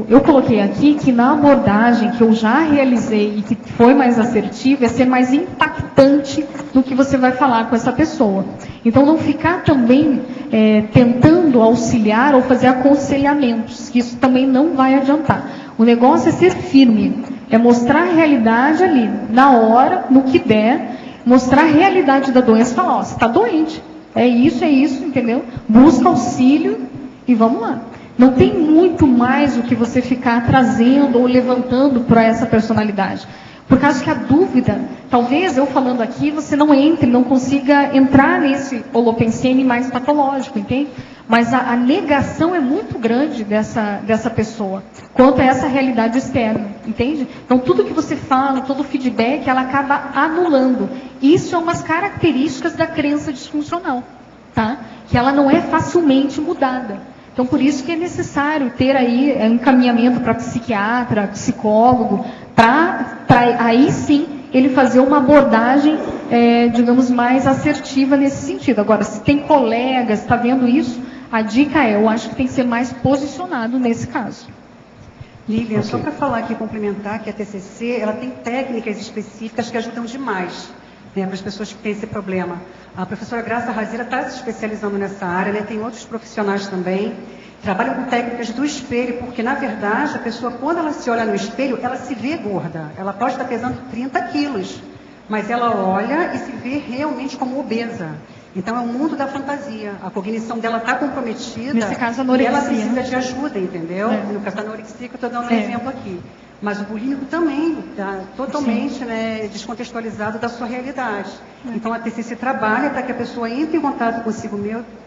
eu coloquei aqui que na abordagem que eu já realizei e que foi mais assertiva é ser mais impactante no que você vai falar com essa pessoa. Então não ficar também tentando auxiliar ou fazer aconselhamentos, que isso também não vai adiantar. O negócio é ser firme, é mostrar a realidade ali, na hora, no que der, mostrar a realidade da doença e falar, ó, você está doente. É isso, entendeu? Busca auxílio e vamos lá. Não tem muito mais o que você ficar trazendo ou levantando para essa personalidade. Por causa que a dúvida, talvez eu falando aqui, você não consiga entrar nesse holopensene mais patológico, entende? Mas a negação é muito grande dessa pessoa, quanto a essa realidade externa, entende? Então tudo que você fala, todo o feedback, ela acaba anulando. Isso é umas características da crença disfuncional, tá? Que ela não é facilmente mudada. Então por isso que é necessário ter aí encaminhamento para psiquiatra, psicólogo, para aí sim ele fazer uma abordagem, digamos, mais assertiva nesse sentido. Agora, se tem colegas, está vendo isso, a dica eu acho que tem que ser mais posicionado nesse caso. Lilian, só para falar aqui, complementar, que a TCC, ela tem técnicas específicas que ajudam demais, né, para as pessoas que têm esse problema. A professora Graça Razeira está se especializando nessa área, né, tem outros profissionais também, trabalham com técnicas do espelho, porque, na verdade, a pessoa, quando ela se olha no espelho, ela se vê gorda. Ela pode estar pesando 30 quilos, mas ela olha e se vê realmente como obesa. Então, é o mundo da fantasia. A cognição dela está comprometida. Nesse caso, a anorexia. E ela precisa de ajuda, entendeu? No caso da anorexia, que eu estou dando um exemplo aqui. Mas o bulímico também está totalmente descontextualizado da sua realidade. Então, a TCC trabalha para que a pessoa entre em contato consigo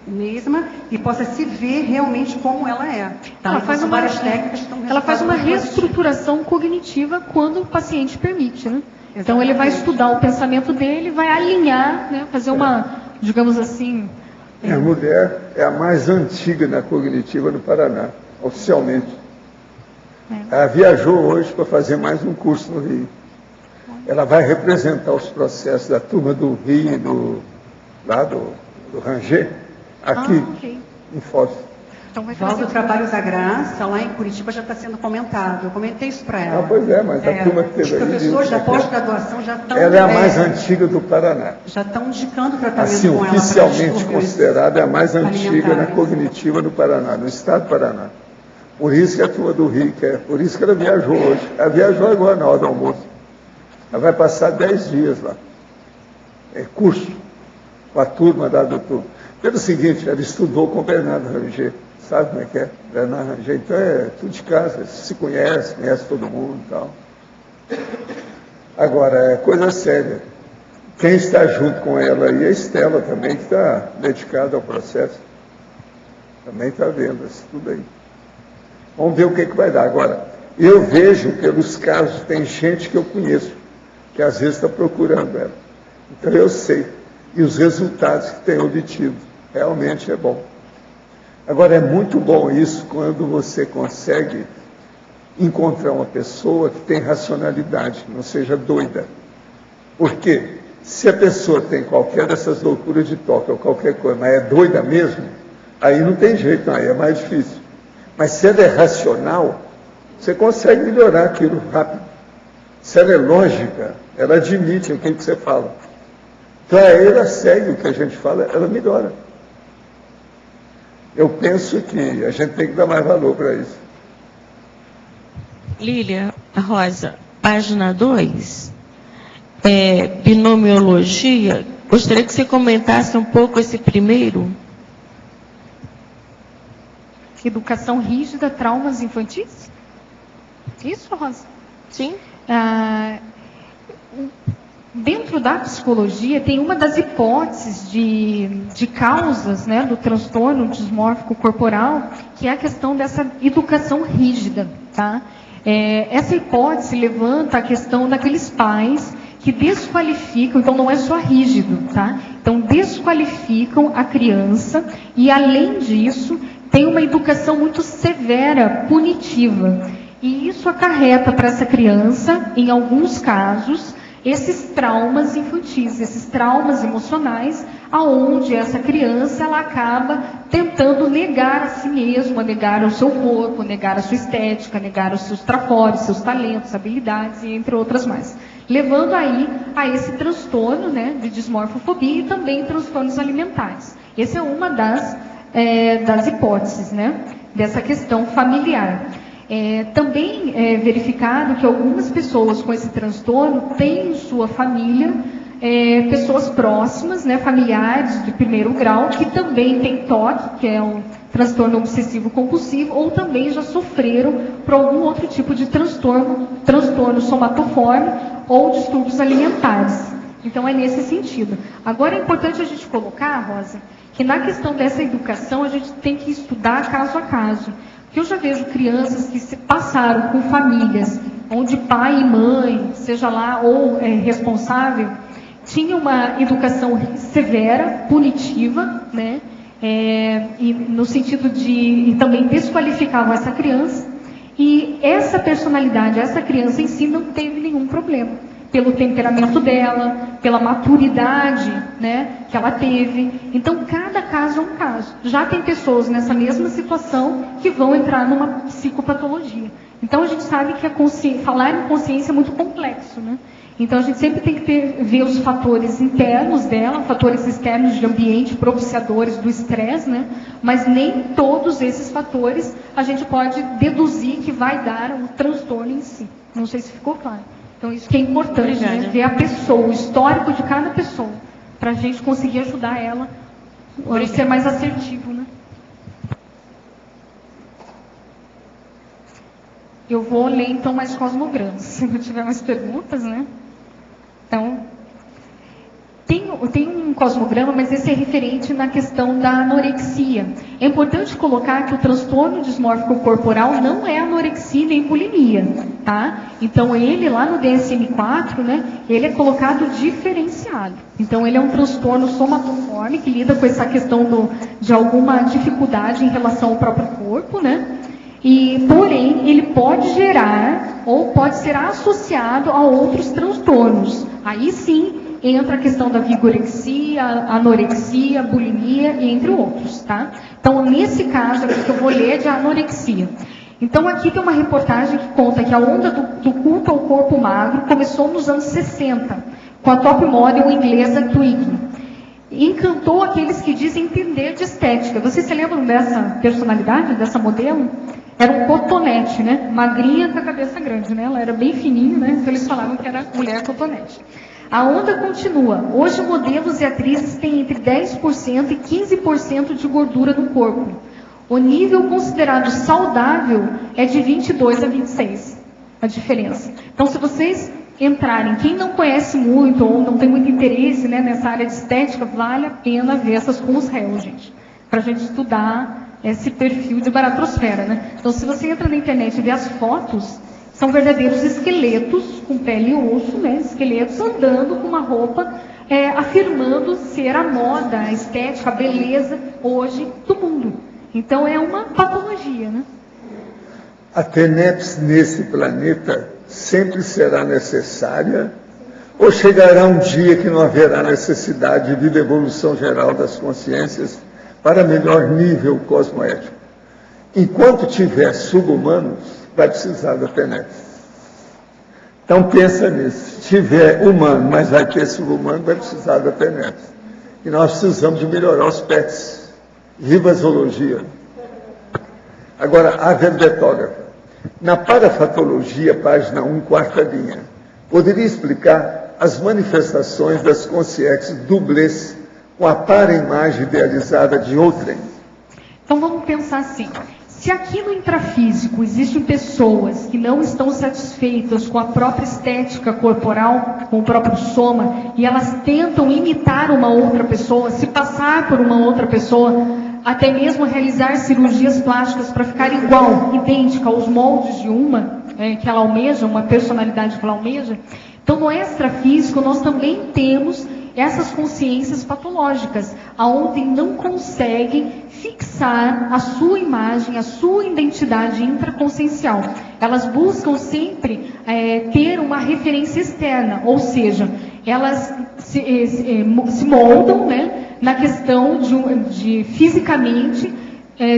mesma e possa se ver realmente como ela é. Tá? Ela faz várias técnicas que estão ela faz uma reestruturação cognitiva quando o paciente permite, né? Então, ele vai estudar o pensamento dele, vai alinhar, né? Fazer uma, digamos assim... A mulher é a mais antiga na cognitiva no Paraná, oficialmente. Ela viajou hoje para fazer mais um curso no Rio. Ela vai representar os processos da turma do Rio, lá do Ranger, aqui em Foz. Então vai Volta trazer... o trabalho da Graça, lá em Curitiba já está sendo comentado. Eu comentei isso para ela. Pois é, mas a turma que teve os aí... professores da pós-graduação já estão... Ela é a mais antiga do Paraná. Já estão indicando tratamento assim, com ela. Oficialmente considerada a mais antiga na cognitiva do Paraná, no estado do Paraná. Por isso que a turma do Rio quer, por isso que ela viajou hoje. Ela viajou agora na hora do almoço. Ela vai passar 10 dias lá. É curso com a turma da doutora. Pelo seguinte, ela estudou com o Bernardo Ranger. Sabe como é que é? Bernardo Ranger, então é tudo de casa, se conhece todo mundo e tal. Agora, é coisa séria. Quem está junto com ela aí é a Estela também, que está dedicada ao processo. Também está vendo isso tudo aí. Vamos ver o que vai dar. Agora, eu vejo pelos casos, tem gente que eu conheço, que às vezes está procurando ela. Então eu sei. E os resultados que tem obtido. Realmente é bom. Agora, é muito bom isso quando você consegue encontrar uma pessoa que tem racionalidade, não seja doida. Por quê? Se a pessoa tem qualquer dessas loucuras de toque ou qualquer coisa, mas é doida mesmo, aí não tem jeito, não, aí é mais difícil. Mas se ela é racional, você consegue melhorar aquilo rápido. Se ela é lógica, ela admite aquilo que você fala. Então aí ela segue o que a gente fala, ela melhora. Eu penso que a gente tem que dar mais valor para isso. Lília Rosa, página 2, binomiologia. Gostaria que você comentasse um pouco esse primeiro. Educação rígida, traumas infantis? Isso, Rosa? Sim. Dentro da psicologia, tem uma das hipóteses de causas, né, do transtorno dismórfico corporal, que é a questão dessa educação rígida. Tá? Essa hipótese levanta a questão daqueles pais que desqualificam, então não é só rígido, tá? Então desqualificam a criança e, além disso, tem uma educação muito severa, punitiva. E isso acarreta para essa criança, em alguns casos, esses traumas infantis, esses traumas emocionais, aonde essa criança ela acaba tentando negar a si mesma, negar o seu corpo, negar a sua estética, negar os seus trafores, seus talentos, habilidades, e entre outras mais. Levando aí a esse transtorno, né, de dismorfofobia e também transtornos alimentares. Essa é uma das hipóteses, né, dessa questão familiar. Também é verificado que algumas pessoas com esse transtorno têm em sua família pessoas próximas, né, familiares de primeiro grau, que também têm TOC, que é um transtorno obsessivo compulsivo, ou também já sofreram por algum outro tipo de transtorno somatoforme ou distúrbios alimentares. Então é nesse sentido. Agora é importante a gente colocar, Rosa, que na questão dessa educação a gente tem que estudar caso a caso. Porque eu já vejo crianças que se passaram com famílias onde pai e mãe, seja lá ou responsável, tinham uma educação severa, punitiva, né? E no sentido de também desqualificavam essa criança. E essa personalidade, essa criança em si não teve nenhum problema. Pelo temperamento dela, pela maturidade, né, que ela teve. Então, cada caso é um caso. Já tem pessoas nessa mesma situação que vão entrar numa psicopatologia. Então, a gente sabe que falar em consciência é muito complexo, né? Então, a gente sempre tem que ver os fatores internos dela, fatores externos de ambiente propiciadores do estresse, né? Mas nem todos esses fatores a gente pode deduzir que vai dar o transtorno em si. Não sei se ficou claro. Então, isso que é importante, né? Ver a pessoa, o histórico de cada pessoa, para a gente conseguir ajudar ela a ser mais assertivo, né? Eu vou ler, então, mais cosmogramas, se não tiver mais perguntas, né? Então, tem um cosmograma, mas esse é referente na questão da anorexia. É importante colocar que o transtorno dismórfico corporal não é anorexia nem bulimia, tá? Então, ele lá no DSM-4, né, ele é colocado diferenciado. Então, ele é um transtorno somatoforme que lida com essa questão de alguma dificuldade em relação ao próprio corpo, né? E, porém, ele pode gerar ou pode ser associado a outros transtornos. Aí sim, entra a questão da vigorexia, anorexia, bulimia e entre outros, tá? Então, nesse caso aqui que eu vou ler é de anorexia. Então, aqui tem uma reportagem que conta que a onda do culto ao corpo magro começou nos anos 60, com a top model inglesa Twiggy. Encantou aqueles que dizem entender de estética. Vocês se lembram dessa personalidade, dessa modelo? Era um cotonete, né? Magrinha com a cabeça grande, né? Ela era bem fininha, né? Então eles falavam que era mulher cotonete. A onda continua. Hoje, modelos e atrizes têm entre 10% e 15% de gordura no corpo. O nível considerado saudável é de 22 a 26, a diferença. Então, se vocês entrarem, quem não conhece muito ou não tem muito interesse, né, nessa área de estética, vale a pena ver essas com os réus, gente, para a gente estudar esse perfil de baratrosfera, né? Então, se você entra na internet e vê as fotos, são verdadeiros esqueletos com pele e osso, né? Esqueletos andando com uma roupa, afirmando ser a moda, a estética, a beleza hoje do mundo. Então, é uma patologia, né? A TENEPS nesse planeta sempre será necessária, ou chegará um dia que não haverá necessidade de evolução geral das consciências para melhor nível cosmoético? Enquanto tiver subhumanos, vai precisar da TENEPS. Então pensa nisso. Se tiver humano, mas vai ter subhumano, vai precisar da TENEPS. E nós precisamos de melhorar os PETs. Viva a zoologia. Agora, a verbetógrafa. Na parafatologia, página 1, quarta linha, poderia explicar as manifestações das consciências dublês com a para-imagem idealizada de outrem? Então vamos pensar assim. Se aqui no intrafísico existem pessoas que não estão satisfeitas com a própria estética corporal, com o próprio soma, e elas tentam imitar uma outra pessoa, se passar por uma outra pessoa, até mesmo realizar cirurgias plásticas para ficar igual, idêntica aos moldes de uma que ela almeja, uma personalidade que ela almeja. Então, no extrafísico, nós também temos essas consciências patológicas, aonde não conseguem fixar a sua imagem, a sua identidade intraconsciencial. Elas buscam sempre ter uma referência externa, ou seja, elas se moldam, né, na questão de fisicamente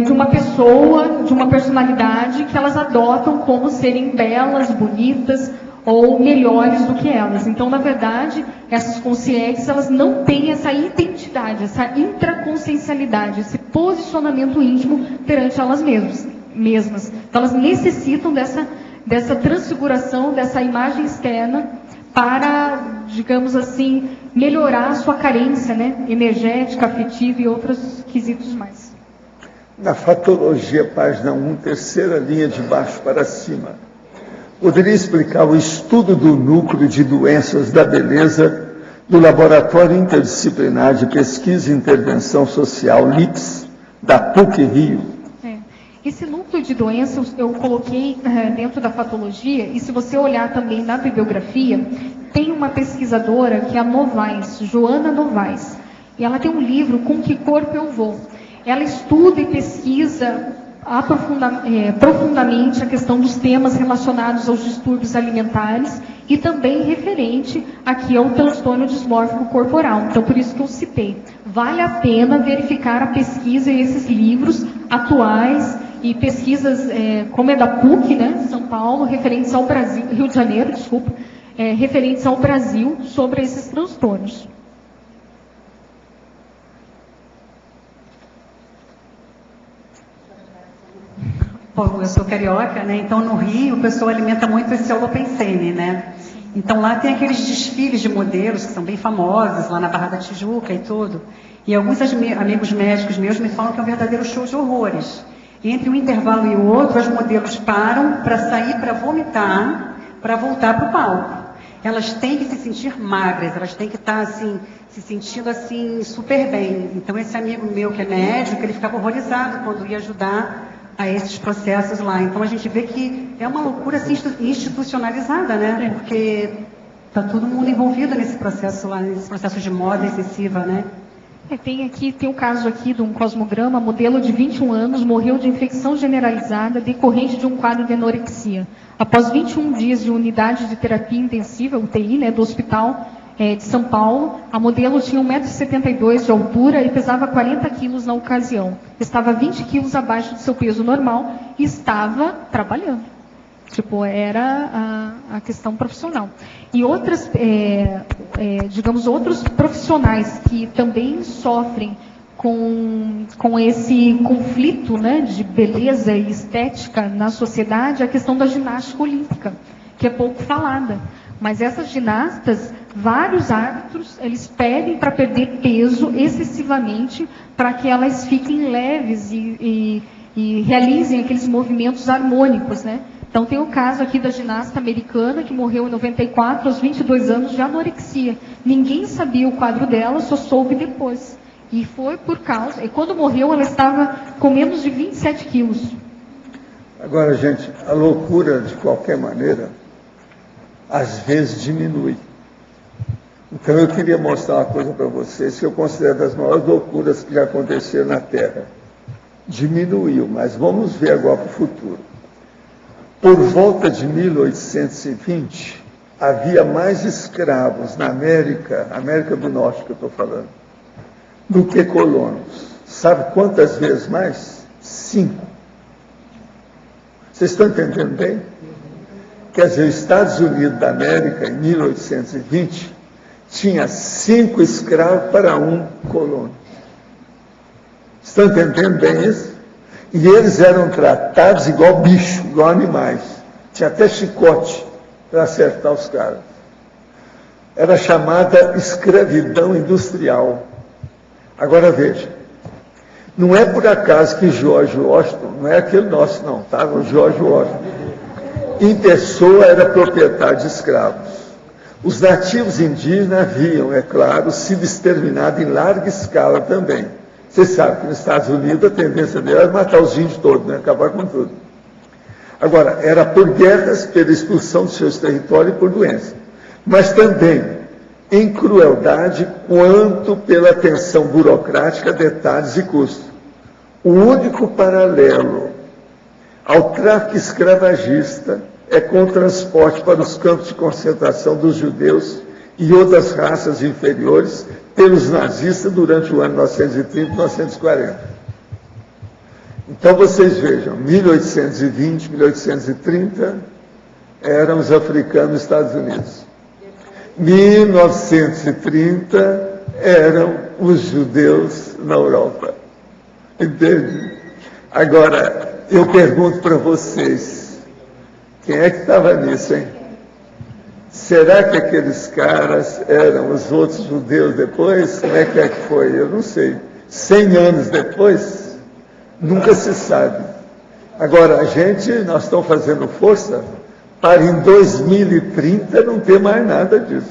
de uma pessoa, de uma personalidade que elas adotam como serem belas, bonitas ou melhores do que elas. Então, na verdade, essas consciências, elas não têm essa identidade, essa intraconsciencialidade, esse posicionamento íntimo perante elas mesmas. Então, elas necessitam dessa transfiguração, dessa imagem externa para, digamos assim, melhorar a sua carência, né, energética, afetiva e outros quesitos mais. Na fatologia, página 1, terceira linha de baixo para cima, poderia explicar o estudo do núcleo de doenças da beleza do Laboratório Interdisciplinar de Pesquisa e Intervenção Social, LIPS, da PUC-Rio? Esse núcleo de doenças eu coloquei dentro da patologia, e se você olhar também na bibliografia, tem uma pesquisadora que é a Novaes, Joana Novaes, e ela tem um livro, Com Que Corpo Eu Vou. Ela estuda e pesquisa profundamente a questão dos temas relacionados aos distúrbios alimentares e também referente aqui ao transtorno dismórfico corporal. Então, por isso que eu citei. Vale a pena verificar a pesquisa e esses livros atuais e pesquisas como é da PUC, né, São Paulo, referentes ao Brasil, Rio de Janeiro, desculpa, referentes ao Brasil sobre esses transtornos. Bom, eu sou carioca, né? Então no Rio o pessoal alimenta muito esse holopensene, né? Então lá tem aqueles desfiles de modelos que são bem famosos, lá na Barra da Tijuca e tudo. E alguns amigos médicos meus me falam que é um verdadeiro show de horrores. Entre um intervalo e o outro, as modelos param para sair, para vomitar, para voltar para o palco. Elas têm que se sentir magras, elas têm que estar assim, se sentindo assim super bem. Então esse amigo meu que é médico, ele ficava horrorizado quando ia ajudar a esses processos lá. Então a gente vê que é uma loucura assim, institucionalizada, né? Porque está todo mundo envolvido nesse processo lá, nesse processo de moda excessiva, né? Tem um caso aqui de um cosmograma, modelo de 21 anos, morreu de infecção generalizada decorrente de um quadro de anorexia. Após 21 dias de unidade de terapia intensiva, UTI, né, do hospital, de São Paulo. A modelo tinha 1,72 m de altura e pesava 40 quilos na ocasião. Estava 20 quilos abaixo do seu peso normal e estava trabalhando. Tipo, era a questão profissional. E outras, digamos, outros profissionais que também sofrem com esse conflito, né, de beleza e estética na sociedade, a questão da ginástica olímpica, que é pouco falada. Mas essas ginastas, vários árbitros, eles pedem para perder peso excessivamente para que elas fiquem leves e realizem aqueles movimentos harmônicos, né? Então tem o caso aqui da ginasta americana que morreu em 94, aos 22 anos, de anorexia. Ninguém sabia o quadro dela, só soube depois. E foi por causa... E quando morreu, ela estava com menos de 27 quilos. Agora, gente, a loucura, de qualquer maneira, às vezes diminui. Então eu queria mostrar uma coisa para vocês que eu considero das maiores loucuras que já aconteceram na Terra. Diminuiu, mas vamos ver agora para o futuro. Por volta de 1820, havia mais escravos na América do Norte que eu estou falando, do que colonos. Sabe quantas vezes mais? 5. Vocês estão entendendo bem? Quer dizer, os Estados Unidos da América, em 1820, tinha 5 escravos para 1 colono. Estão entendendo bem isso? E eles eram tratados igual bicho, igual animais. Tinha até chicote para acertar os caras. Era chamada escravidão industrial. Agora veja, não é por acaso que George Washington, não é aquele nosso não, tá? O George Washington, em pessoa, era proprietário de escravos. Os nativos indígenas haviam, é claro, sido exterminados em larga escala também. Vocês sabem que nos Estados Unidos a tendência dele era matar os índios todos, né? Acabar com tudo. Agora, era por guerras, pela expulsão de seus territórios e por doença. Mas também em crueldade quanto pela tensão burocrática, detalhes e custos. O único paralelo ao tráfico escravagista é com o transporte para os campos de concentração dos judeus e outras raças inferiores pelos nazistas durante o ano 1930 e 1940. Então vocês vejam, 1820, 1830 eram os africanos nos Estados Unidos. 1930 eram os judeus na Europa. Entende? Agora, eu pergunto para vocês, quem é que estava nisso, hein? Será que aqueles caras eram os outros judeus depois? Como é que foi? Eu não sei. 100 anos depois? Nunca se sabe. Agora, nós estamos fazendo força para em 2030 não ter mais nada disso.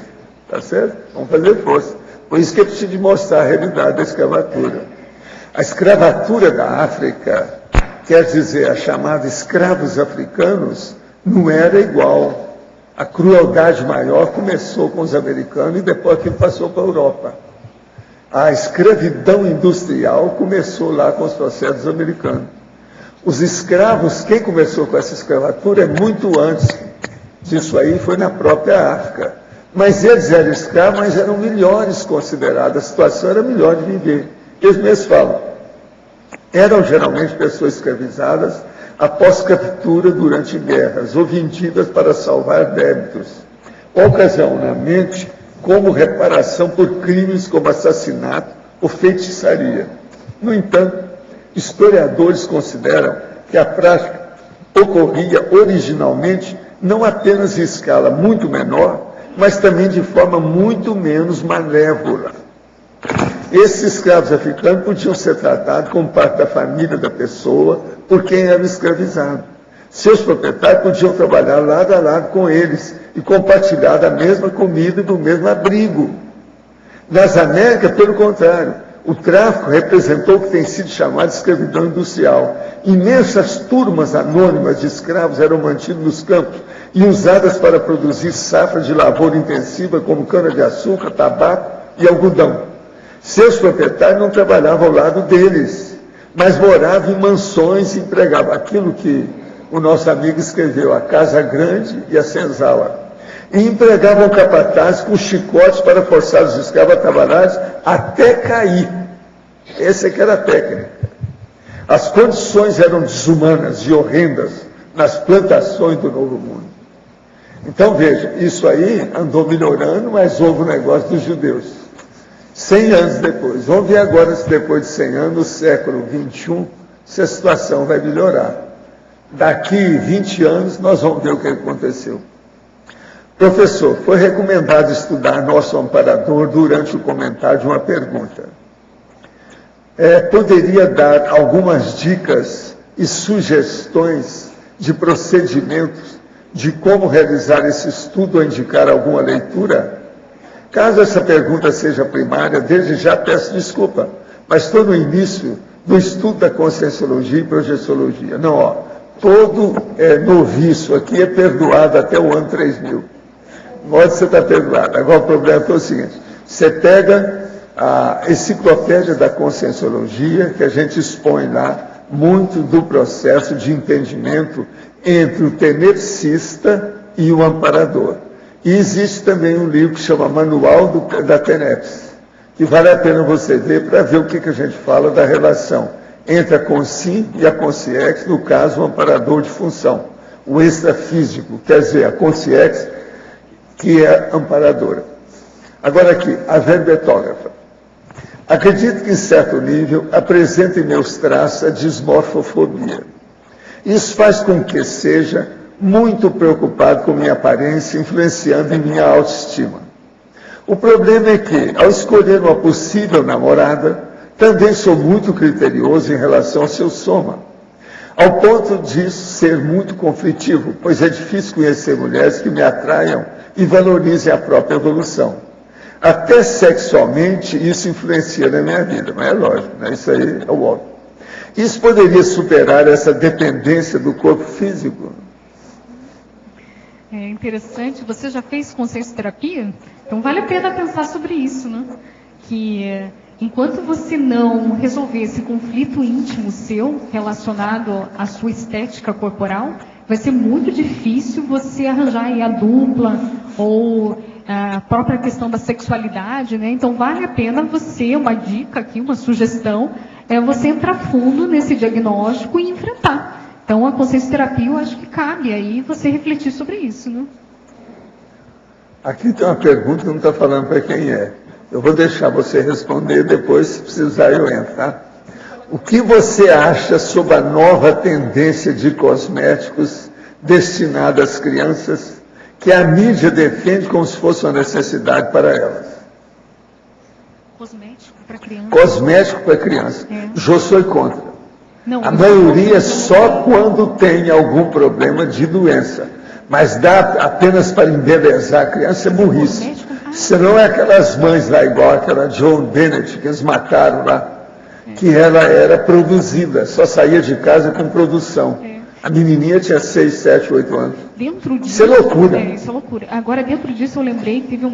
Tá certo? Vamos fazer força. Por isso que eu preciso de mostrar a realidade da escravatura. A escravatura da África, quer dizer, a chamada escravos africanos, não era igual. A crueldade maior começou com os americanos e depois aquilo passou para a Europa. A escravidão industrial começou lá com os processos americanos. Os escravos, quem começou com essa escravatura é muito antes disso aí, foi na própria África. Mas eles eram escravos, mas eram melhores considerados, a situação era melhor de viver. Eles mesmos falam, eram geralmente pessoas escravizadas após captura durante guerras ou vendidas para salvar débitos, ocasionalmente como reparação por crimes como assassinato ou feitiçaria. No entanto, historiadores consideram que a prática ocorria originalmente não apenas em escala muito menor, mas também de forma muito menos malévola. Esses escravos africanos podiam ser tratados como parte da família da pessoa por quem era escravizado. Seus proprietários podiam trabalhar lado a lado com eles e compartilhar da mesma comida e do mesmo abrigo. Nas Américas, pelo contrário, o tráfico representou o que tem sido chamado de escravidão industrial. Imensas turmas anônimas de escravos eram mantidas nos campos e usadas para produzir safras de lavoura intensiva como cana-de-açúcar, tabaco e algodão. Seus proprietários não trabalhavam ao lado deles, mas moravam em mansões e empregavam aquilo que o nosso amigo escreveu, a casa grande e a senzala. e empregavam capatazes com chicotes para forçar os escravos a trabalhar até cair. Essa é que era a técnica. As condições eram desumanas e horrendas nas plantações do Novo Mundo. Então, veja, isso aí andou melhorando, mas houve um negócio dos judeus. 100 anos depois. Vamos ver agora se depois de 100 anos, no século XXI, se a situação vai melhorar. Daqui 20 anos, nós vamos ver o que aconteceu. Professor, foi recomendado estudar Nosso Amparador durante o comentário de uma pergunta. Poderia dar algumas dicas e sugestões de procedimentos de como realizar esse estudo ou indicar alguma leitura? Caso essa pergunta seja primária, desde já peço desculpa, mas estou no início do estudo da Conscienciologia e Projeciologia. Não, todo noviço aqui é perdoado até o ano 3000. Pode você estar perdoado. Agora o problema é o seguinte, você pega a enciclopédia da Conscienciologia, que a gente expõe lá muito do processo de entendimento entre o tenepsista e o amparador. E existe também um livro que chama Manual da Tenepsis, que vale a pena você ver para ver o que a gente fala da relação entre a Consim e a Consciex, no caso, o amparador de função, o extrafísico, quer dizer, a Consciex, que é amparadora. Agora aqui, a verbetógrafa. Acredito que, em certo nível, apresenta em meus traços a dismorfofobia. Isso faz com que seja muito preocupado com minha aparência, influenciando em minha autoestima. O problema é que, ao escolher uma possível namorada, também sou muito criterioso em relação ao seu soma, ao ponto disso ser muito conflitivo, pois é difícil conhecer mulheres que me atraiam e valorizem a própria evolução. Até sexualmente isso influencia na minha vida, mas é lógico, né? Isso aí é o óbvio. Isso poderia superar essa dependência do corpo físico? É interessante, você já fez consciencioterapia? Então vale a pena pensar sobre isso, né? Que enquanto você não resolver esse conflito íntimo seu, relacionado à sua estética corporal, vai ser muito difícil você arranjar aí a dupla, ou a própria questão da sexualidade, né? Então vale a pena você, uma dica aqui, uma sugestão, é você entrar fundo nesse diagnóstico e enfrentar. Então, a consciencioterapia, eu acho que cabe aí você refletir sobre isso, né? Aqui tem uma pergunta que não está falando para quem é. Eu vou deixar você responder, depois, se precisar, eu entro, tá? O que você acha sobre a nova tendência de cosméticos destinada às crianças, que a mídia defende como se fosse uma necessidade para elas? Cosmético para criança? Cosmético para criança. Eu sou contra. Não, a maioria só quando tem algum problema de doença. Mas dá apenas para embelezar a criança é burrice. Senão é aquelas mães lá, igual aquela Joan Bennett, que eles mataram lá, que ela era produzida, só saía de casa com produção. A menininha tinha 6, 7, 8 anos. Dentro disso, isso é loucura. Isso é loucura. Agora, dentro disso, eu lembrei que teve um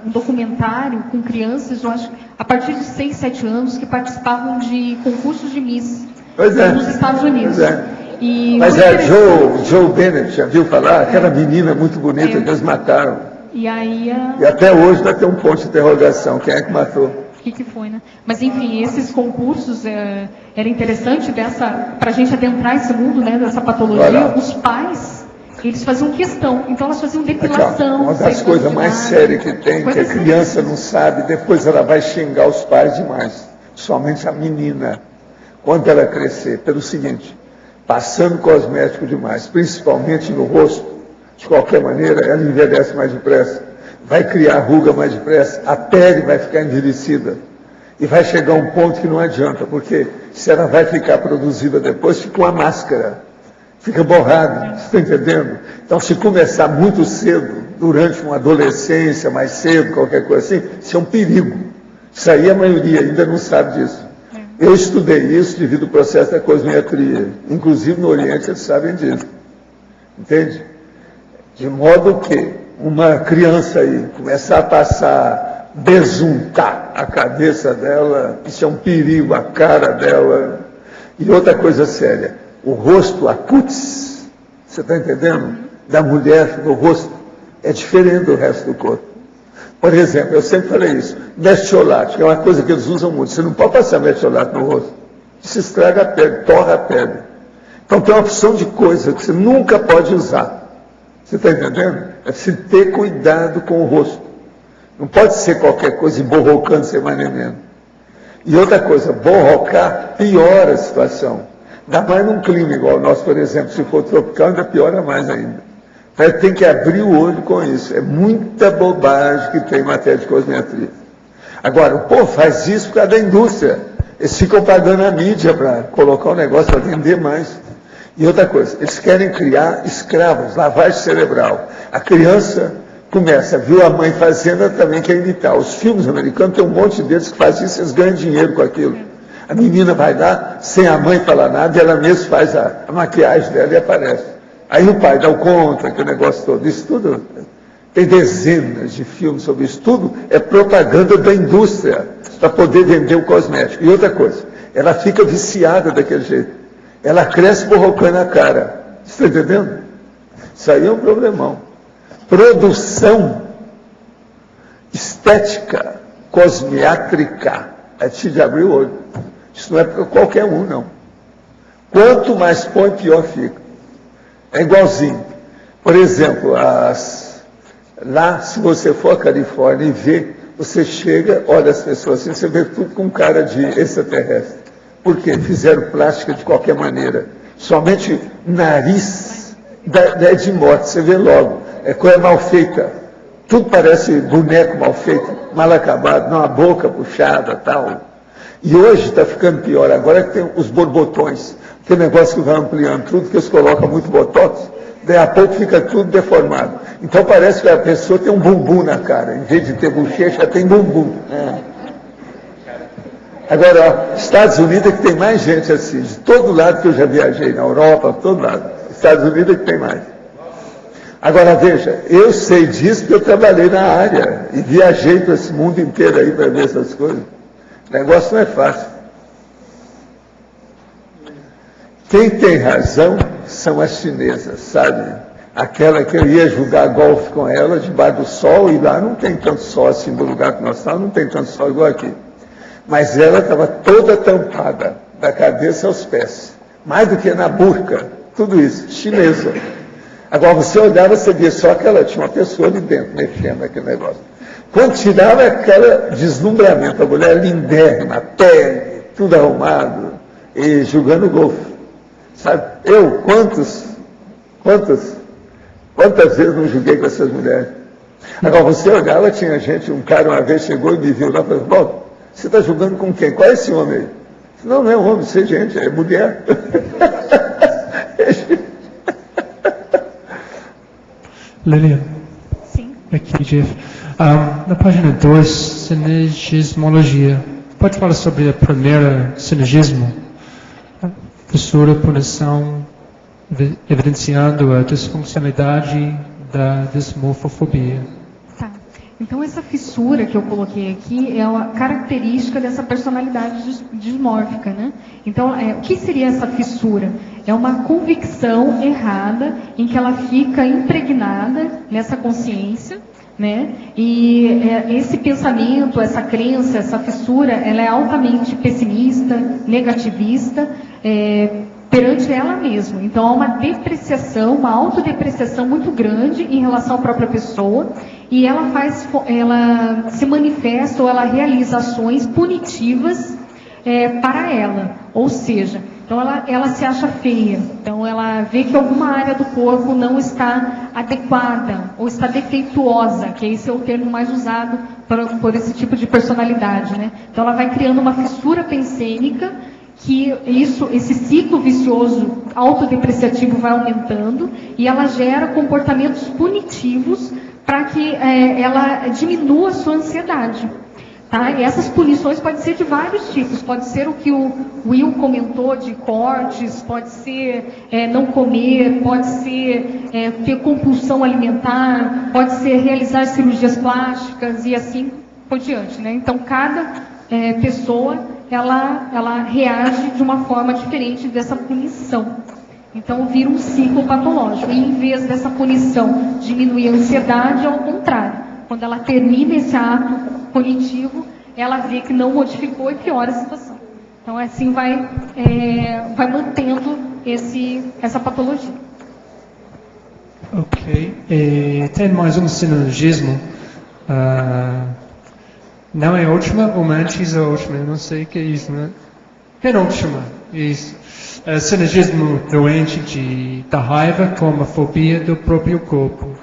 documentário com crianças, eu acho, a partir de 6, 7 anos, que participavam de concursos de Miss. Nos Estados Unidos. E mas é Joe Bennett, já viu falar? Aquela menina muito bonita que eles mataram. E aí e até hoje vai ter um ponto de interrogação. Quem é que matou? O que foi, né? Mas enfim, esses concursos era interessante para a gente adentrar esse mundo, né, dessa patologia. Os pais, eles faziam questão, então elas faziam depilação. Uma das coisas mais sérias que tem, que a criança não sabe, depois ela vai xingar os pais demais. Somente a menina. Quando ela crescer, pelo seguinte, passando cosmético demais, principalmente no rosto, de qualquer maneira, ela envelhece mais depressa, vai criar ruga mais depressa, a pele vai ficar envelhecida, e vai chegar um ponto que não adianta, porque se ela vai ficar produzida depois, fica uma máscara, fica borrada, você está entendendo? Então, se começar muito cedo, durante uma adolescência, mais cedo, qualquer coisa assim, isso é um perigo. Isso aí a maioria ainda não sabe disso. Eu estudei isso devido ao processo da cosmetria. Inclusive no Oriente eles sabem disso. Entende? De modo que uma criança aí começar a passar, besuntar a cabeça dela, isso é um perigo, a cara dela. E outra coisa séria, o rosto, a cutis, você está entendendo? Da mulher, do rosto, é diferente do resto do corpo. Por exemplo, eu sempre falei isso, metiolate, que é uma coisa que eles usam muito. Você não pode passar metiolate no rosto. Isso estraga a pele, torra a pele. Então tem uma opção de coisa que você nunca pode usar. Você está entendendo? É se ter cuidado com o rosto. Não pode ser qualquer coisa emborrocando sem mais nem menos. E outra coisa, borrocar piora a situação. Ainda mais num clima igual o nosso, por exemplo, se for tropical, ainda piora mais ainda. Então tem que abrir o olho com isso. É muita bobagem que tem em matéria de cosmetria. Agora, o povo faz isso por causa da indústria. Eles ficam pagando a mídia para colocar o negócio para vender mais. E outra coisa, eles querem criar escravos, lavagem cerebral. A criança começa, viu a mãe fazendo, ela também quer imitar. Os filmes americanos tem um monte deles que fazem isso, eles ganham dinheiro com aquilo. A menina vai lá, sem a mãe falar nada, e ela mesma faz a maquiagem dela e aparece. Aí o pai dá o contra, aquele negócio todo. Isso tudo, tem dezenas de filmes sobre isso. Tudo é propaganda da indústria, para poder vender o cosmético. E outra coisa, ela fica viciada daquele jeito. Ela cresce borrocando a cara. Você está entendendo? Isso aí é um problemão. Produção estética, cosmétrica, é de abrir o olho. Isso não é para qualquer um, não. Quanto mais põe, pior fica. É igualzinho. Por exemplo, lá, se você for à Califórnia e ver, você chega, olha as pessoas assim, você vê tudo com cara de extraterrestre. Por quê? Fizeram plástica de qualquer maneira. Somente nariz é de morte, você vê logo. É coisa mal feita. Tudo parece boneco mal feito, mal acabado, não, a boca puxada, tal. E hoje está ficando pior. Agora que tem os borbotões, aquele negócio que vai ampliando tudo, que eles colocam muito botox, daí a pouco fica tudo deformado. Então parece que a pessoa tem um bumbum na cara. Em vez de ter bochecha, tem bumbum. Agora, Estados Unidos é que tem mais gente assim, de todo lado que eu já viajei, na Europa, todo lado. Estados Unidos é que tem mais. Agora, veja, eu sei disso porque eu trabalhei na área e viajei para esse mundo inteiro aí para ver essas coisas. O negócio não é fácil. Quem tem razão são as chinesas, sabe? Aquela que eu ia jogar golfe com ela debaixo do sol, e lá não tem tanto sol assim no lugar que nós estamos, não tem tanto sol igual aqui. Mas ela estava toda tampada, da cabeça aos pés. Mais do que na burca, tudo isso, chinesa. Agora você olhava, você via só que ela tinha uma pessoa ali dentro, mexendo naquele negócio. Quando tirava aquele deslumbramento, a mulher lindérrima, pele, tudo arrumado, e jogando golfe. Sabe, eu, quantas vezes não joguei com essas mulheres? Agora você olhava, tinha gente, um cara uma vez chegou e me viu lá e falou, bom, você está jogando com quem? Qual é esse homem aí? Não, não é homem, isso é gente, é mulher. Lilian. Sim. Aqui, Jeff. Na página 2, sinergismologia. Pode falar sobre a primeira sinergismo? Fissura, punição, evidenciando a disfuncionalidade da dismorfofobia. Tá. Então, essa fissura que eu coloquei aqui é uma característica dessa personalidade dismórfica, né? Então, o que seria essa fissura? É uma convicção errada em que ela fica impregnada nessa consciência, né? E esse pensamento, essa crença, essa fissura, ela é altamente pessimista, negativista, perante ela mesma. Então, há uma depreciação, uma autodepreciação muito grande em relação à própria pessoa, e ela se manifesta ou ela realiza ações punitivas para ela. Ou seja, então ela se acha feia, então ela vê que alguma área do corpo não está adequada ou está defeituosa, que esse é o termo mais usado por esse tipo de personalidade, né? Então ela vai criando uma fissura pensênica, que esse ciclo vicioso autodepreciativo vai aumentando, e ela gera comportamentos punitivos para que ela diminua a sua ansiedade. Tá? E essas punições podem ser de vários tipos. Pode ser o que o Will comentou de cortes, pode ser não comer, pode ser ter compulsão alimentar, pode ser realizar cirurgias plásticas e assim por diante, né? Então, cada pessoa ela reage de uma forma diferente dessa punição, Então vira um ciclo patológico. E em vez dessa punição diminuir a ansiedade, é o contrário. Quando ela termina esse ato punitivo, ela vê que não modificou e piora a situação. Então assim vai mantendo essa patologia. Ok. Tem mais um sinergismo. Não é última, ou antes é última, eu não sei o que é isso, né? Penúltima, isso. Sinergismo doente da raiva com a fobia do próprio corpo.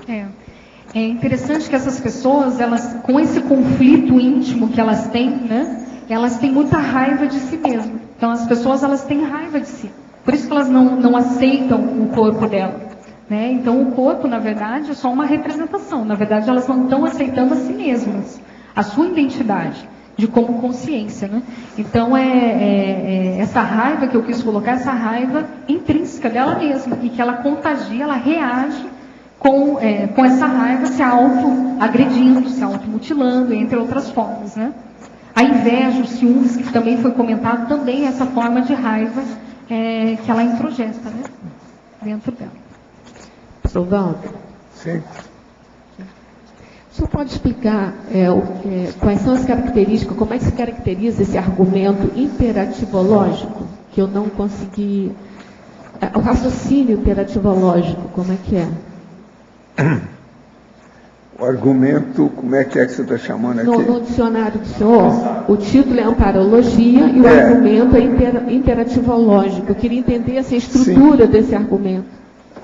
É interessante que essas pessoas, elas, com esse conflito íntimo que elas têm, né? Elas têm muita raiva de si mesmas. Então as pessoas, elas têm raiva de si. Por isso que elas não aceitam o corpo dela. Né? Então o corpo, na verdade, é só uma representação. Na verdade, elas não estão aceitando a si mesmas, a sua identidade, de como consciência. Né? Então essa raiva que eu quis colocar, essa raiva intrínseca dela mesma, e que ela contagia, ela reage com essa raiva, se auto-agredindo, se auto-mutilando, entre outras formas. Né? A inveja, os ciúmes, que também foi comentado, também é essa forma de raiva que ela introjeta, né? Dentro dela. Professor Walter? Sim. O senhor pode explicar quais são as características, como é que se caracteriza esse argumento imperativológico, que eu não consegui... O raciocínio imperativológico, como é que é? O argumento, como é que você está chamando aqui? No dicionário do senhor, o título é amparologia e o argumento é imperativológico. Eu queria entender essa estrutura desse argumento.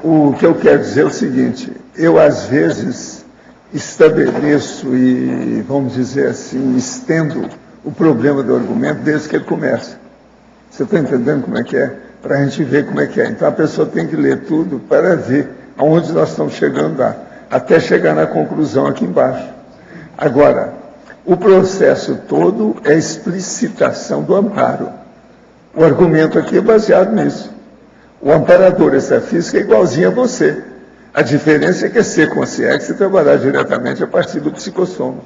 O que eu quero dizer é o seguinte: eu às vezes estabeleço e, vamos dizer assim, estendo o problema do argumento desde que ele começa. Você está entendendo como é que é? Para a gente ver como é que é. Então a pessoa tem que ler tudo para ver aonde nós estamos chegando lá, até chegar na conclusão aqui embaixo. Agora, o processo todo é explicitação do amparo. O argumento aqui é baseado nisso. O amparador extrafísico é igualzinho a você. A diferença é que é ser consciente e trabalhar diretamente a partir do psicossoma.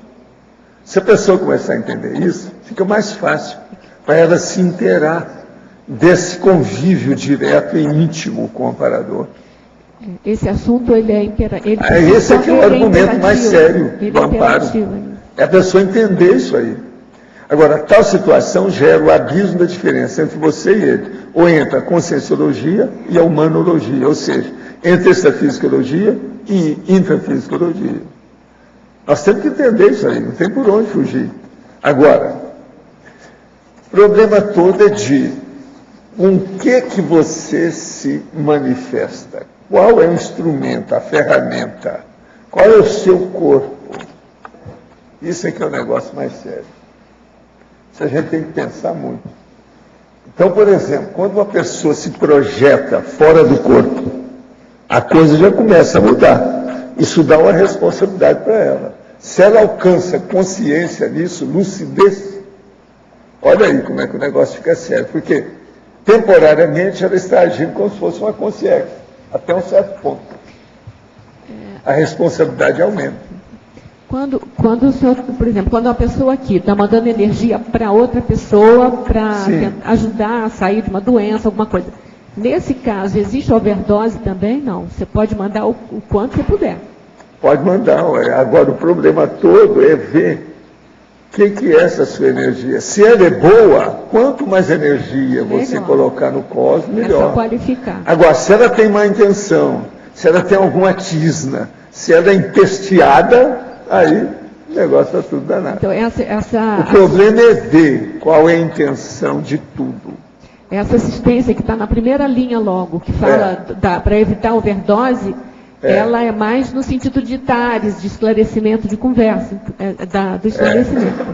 Se a pessoa começar a entender isso, fica mais fácil para ela se inteirar desse convívio direto e íntimo com o amparador. Esse assunto, ele é imperativo. Esse aqui é o argumento mais sério do amparo. É a pessoa entender isso aí. Agora, tal situação gera o abismo da diferença entre você e ele. Ou entre a conscienciologia e a humanologia, ou seja, entre extrafisicologia e intrafisicologia. Nós temos que entender isso aí, não tem por onde fugir. Agora, o problema todo é de com que você se manifesta. Qual é o instrumento, a ferramenta? Qual é o seu corpo? Isso é que é o negócio mais sério. Isso a gente tem que pensar muito. Então, por exemplo, quando uma pessoa se projeta fora do corpo, a coisa já começa a mudar. Isso dá uma responsabilidade para ela. Se ela alcança consciência nisso, lucidez, olha aí como é que o negócio fica sério. Porque, temporariamente, ela está agindo como se fosse uma consciência, até um certo ponto. A responsabilidade aumenta. Quando o senhor, por exemplo, quando uma pessoa aqui está mandando energia para outra pessoa para ajudar a sair de uma doença, alguma coisa. Nesse caso, existe overdose também? Não. Você pode mandar o quanto você puder. Pode mandar. Agora, o problema todo é ver o que é essa sua energia. Se ela é boa, quanto mais energia você colocar no cosmos, melhor. É só qualificar. Agora, se ela tem má intenção, se ela tem alguma tisna, se ela é empesteada, aí o negócio está tudo danado. Então, o problema é ver qual é a intenção de tudo. Essa assistência que está na primeira linha logo, que fala para evitar overdose, ela é mais no sentido de tares, de esclarecimento de conversa, do esclarecimento.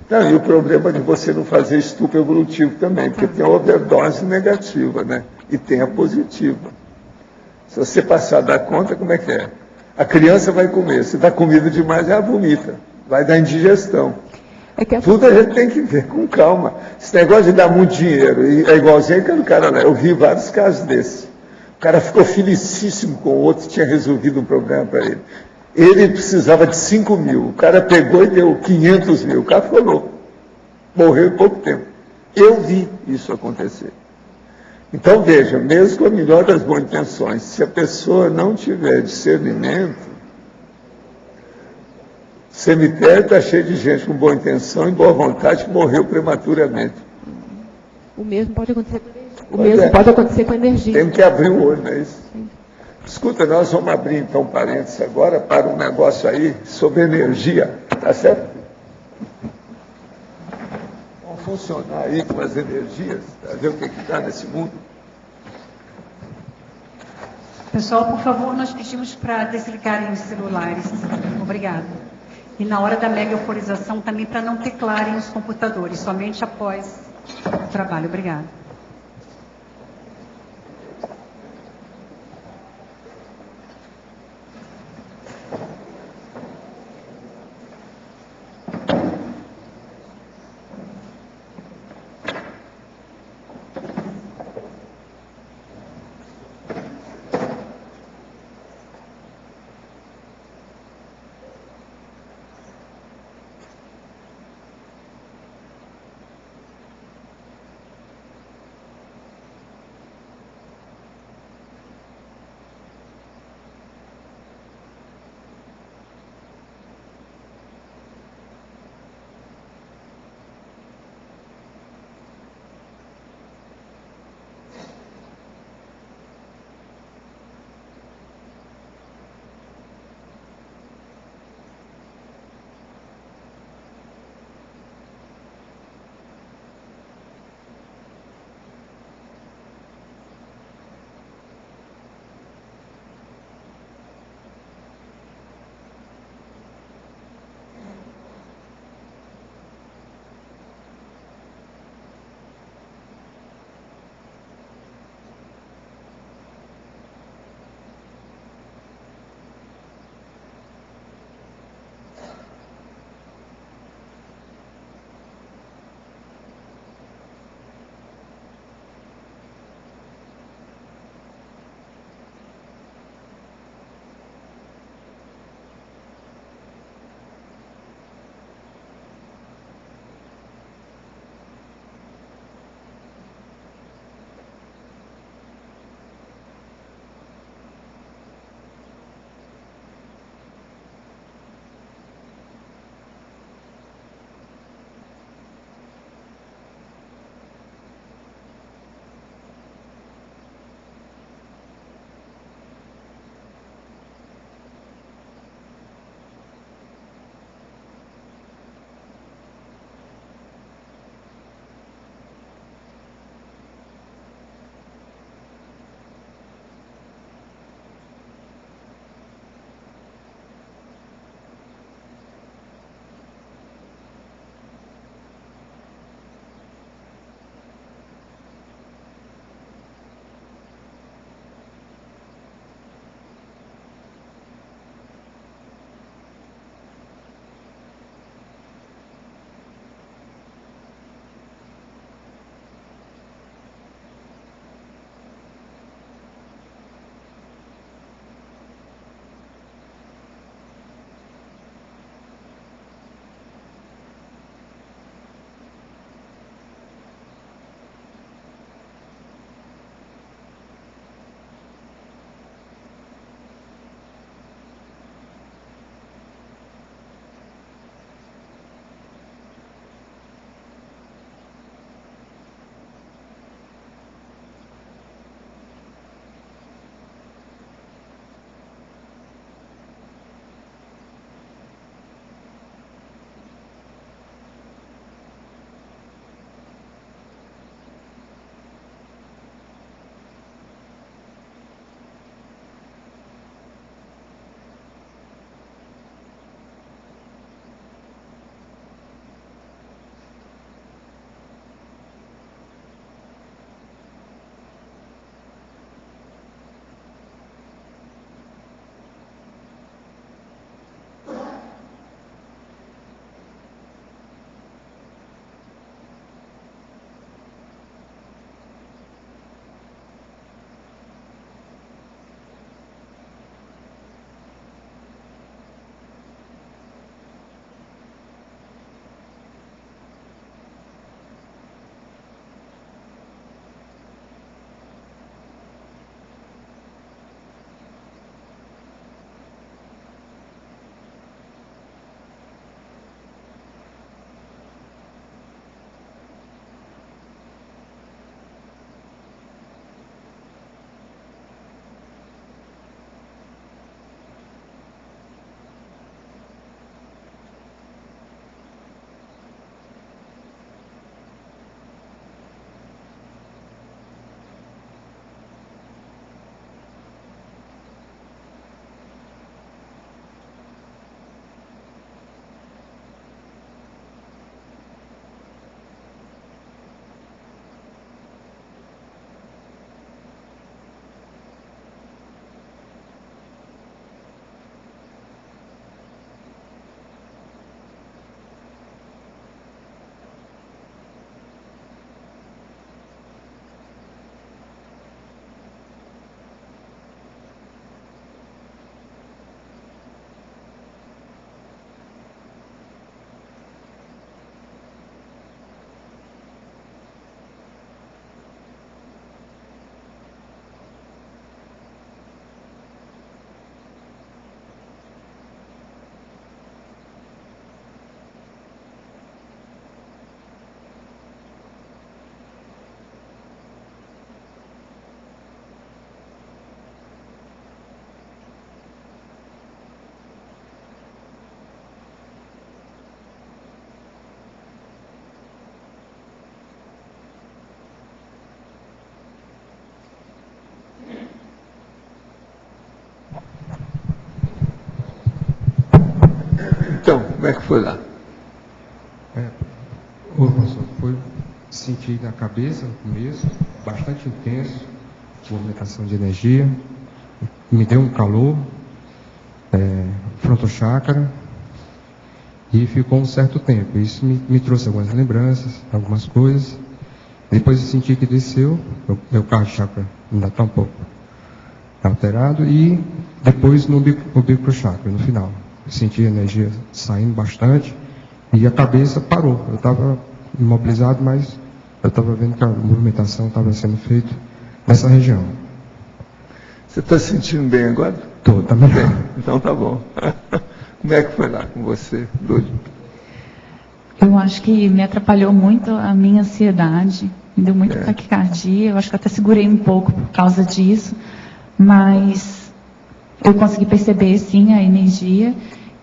Não, e o problema de você não fazer estupro evolutivo também, porque tem a overdose negativa, né? E tem a positiva. Se você passar da conta, como é que é? A criança vai comer, se dá comida demais, ela vomita, vai dar indigestão. Tudo a gente tem que ver com calma. Esse negócio de dar muito dinheiro, é igualzinho aquele cara lá, eu vi vários casos desses. O cara ficou felicíssimo com o outro, tinha resolvido um problema para ele. Ele precisava de 5 mil, o cara pegou e deu 500 mil, o cara ficou louco. Morreu em pouco tempo. Eu vi isso acontecer. Então, veja, mesmo com a melhor das boas intenções, se a pessoa não tiver discernimento, o cemitério está cheio de gente com boa intenção e boa vontade que morreu prematuramente. O mesmo pode acontecer com energia. O mesmo pode acontecer com energia. Tem que abrir o olho, não é isso? Escuta, nós vamos abrir então parênteses agora para um negócio aí sobre energia, tá certo? Vamos funcionar aí com as energias, para ver o que está nesse mundo. Pessoal, por favor, nós pedimos para desligarem os celulares. Obrigada. E na hora da mega euforização também para não teclarem os computadores, somente após o trabalho. Obrigada. Então, como é que foi lá? Professor, foi sentir na cabeça no começo, bastante intenso, movimentação de energia, me deu um calor, frontochakra, e ficou um certo tempo. Isso me trouxe algumas lembranças, algumas coisas. Depois eu senti que desceu, meu cardio chakra ainda está um pouco alterado, e depois no bico chakra, no final. Eu senti a energia saindo bastante e a cabeça parou. Eu estava imobilizado, mas eu estava vendo que a movimentação estava sendo feita nessa região. Você está se sentindo bem agora? Estou, está melhor. Então tá bom. Como é que foi lá com você, Lúcia? Eu acho que me atrapalhou muito a minha ansiedade, me deu muita taquicardia, eu acho que até segurei um pouco por causa disso, mas eu consegui perceber, sim, a energia,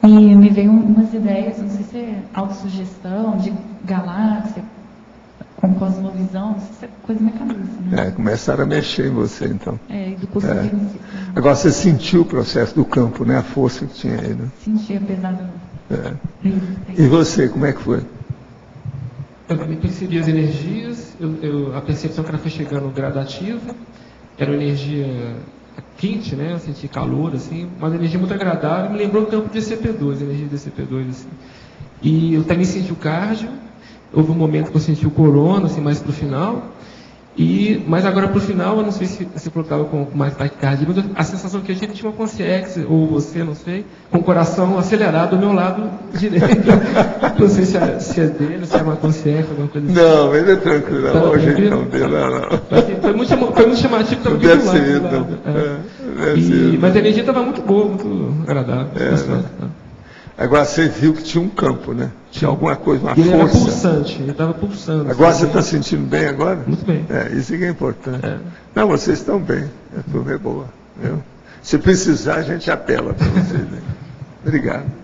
e me veio umas ideias, não sei se é autossugestão, de galáxia, com cosmovisão, não sei se é coisa da minha cabeça, né? Começaram a mexer em você, então. E do curso de Agora, você sentiu o processo do campo, né? A força que tinha aí, né? Senti, apesar do... E você, como é que foi? Eu também percebi as energias, a percepção que ela foi chegando gradativa, era uma energia quente, né? Eu senti calor, assim, uma energia muito agradável, me lembrou o campo de CP2, energia de CP2, assim. E eu também senti o cardio, houve um momento que eu senti o corona, assim, mais para o final, mas agora para o final, eu não sei se você colocava com mais taquicardia, mas a sensação que eu tinha uma consciência, ou você, não sei, com o coração acelerado do meu lado direito. Não sei se é dele, se é uma consciência, alguma coisa assim. Não, ele é tranquilo, não, o jeitão dele, não. Foi muito chamativo, estava aqui do lado. Mas a energia estava muito boa, muito agradável. Agora você viu que tinha um campo, né? Tinha alguma coisa, uma força. Ele era pulsante, ele estava pulsando. Agora você está sentindo bem agora? Muito bem. Isso que é importante. Não, vocês estão bem, a turma é boa. Viu? Se precisar, a gente apela para vocês. Hein? Obrigado.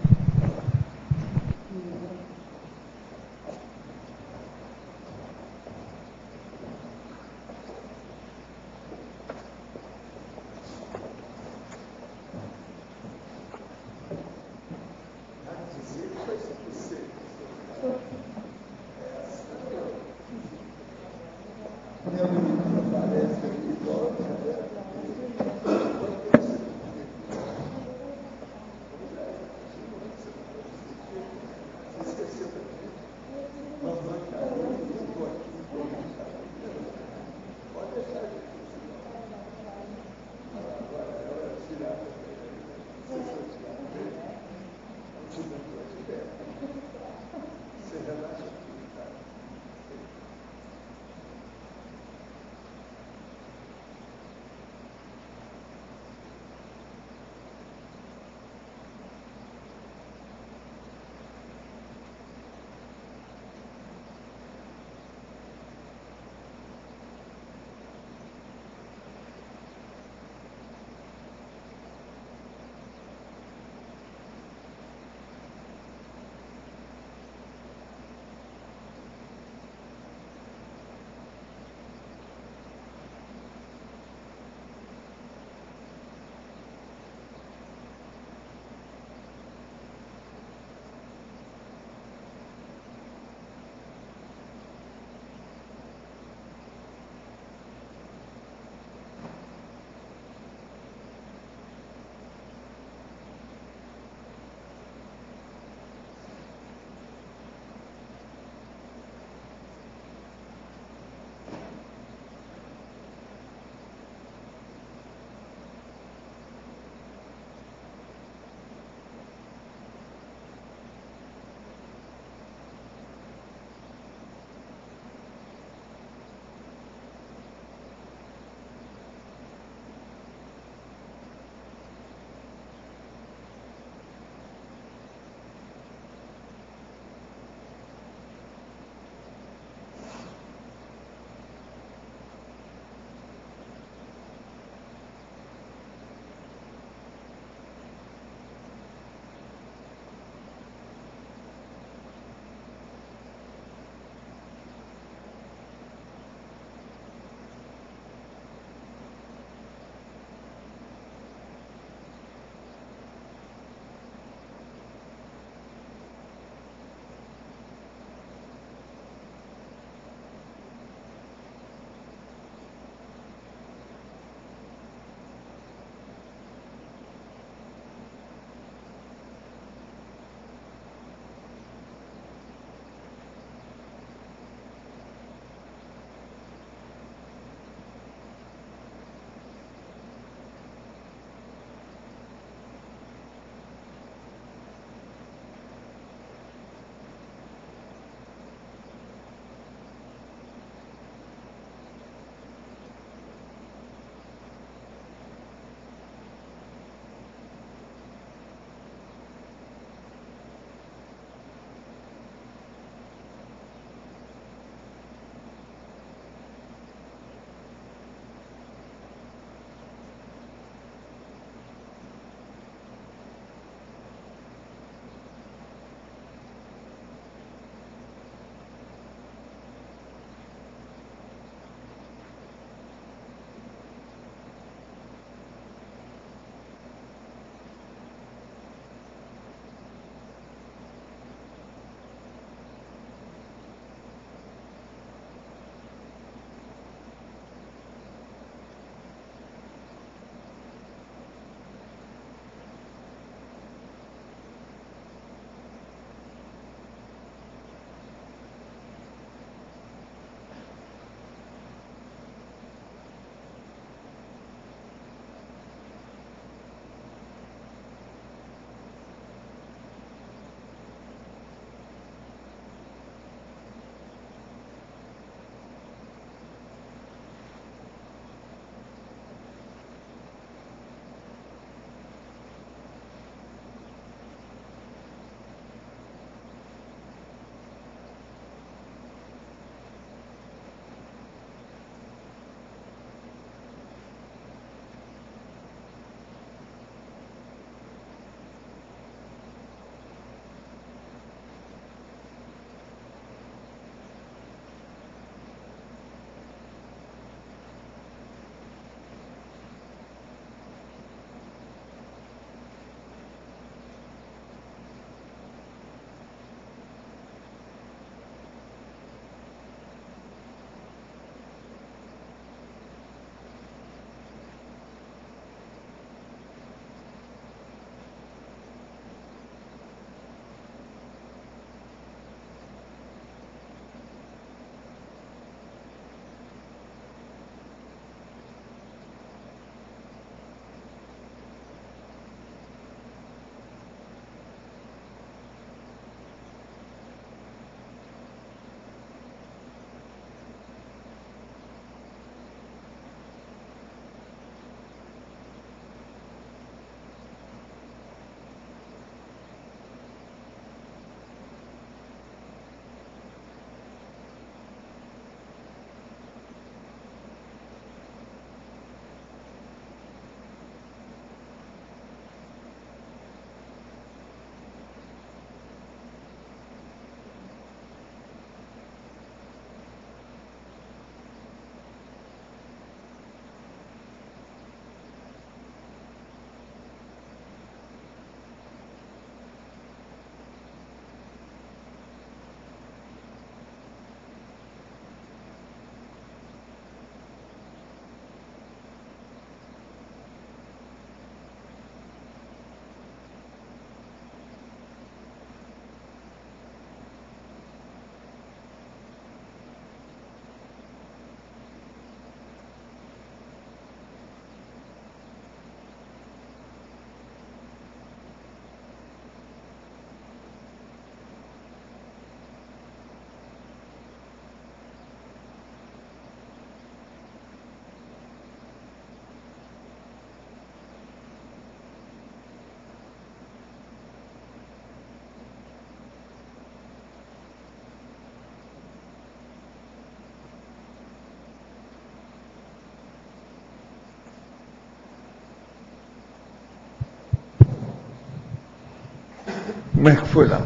Como é que foi lá?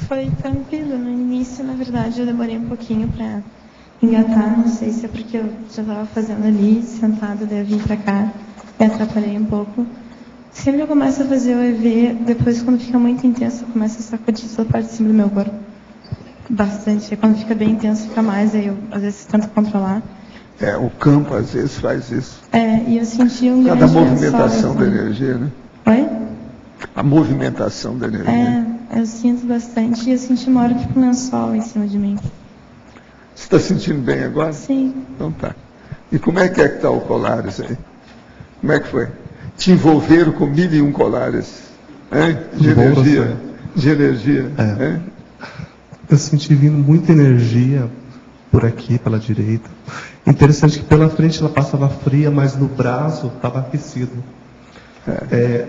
Foi tranquilo. No início, na verdade, eu demorei um pouquinho para engatar. Não sei se é porque eu já estava fazendo ali, sentada, daí eu vim para cá, me atrapalhei um pouco. Sempre eu começo a fazer o EV, depois quando fica muito intenso, eu começo a sacudir toda a parte de cima do meu corpo. Bastante. E quando fica bem intenso, fica mais, aí eu às vezes tento controlar. O campo às vezes faz isso. E eu senti um grande da movimentação lençol, da assim. energia, né? Oi? A movimentação da energia. Eu sinto bastante, e eu senti uma hora tipo um lençol em cima de mim. Você está sentindo bem agora? Sim. Então tá. E como é que está o Colares aí? Como é que foi? Te envolveram com 1001 colares, hein? De energia. De energia. Hein? Eu senti vindo muita energia por aqui, pela direita. Interessante que pela frente ela passava fria, mas no braço estava aquecido.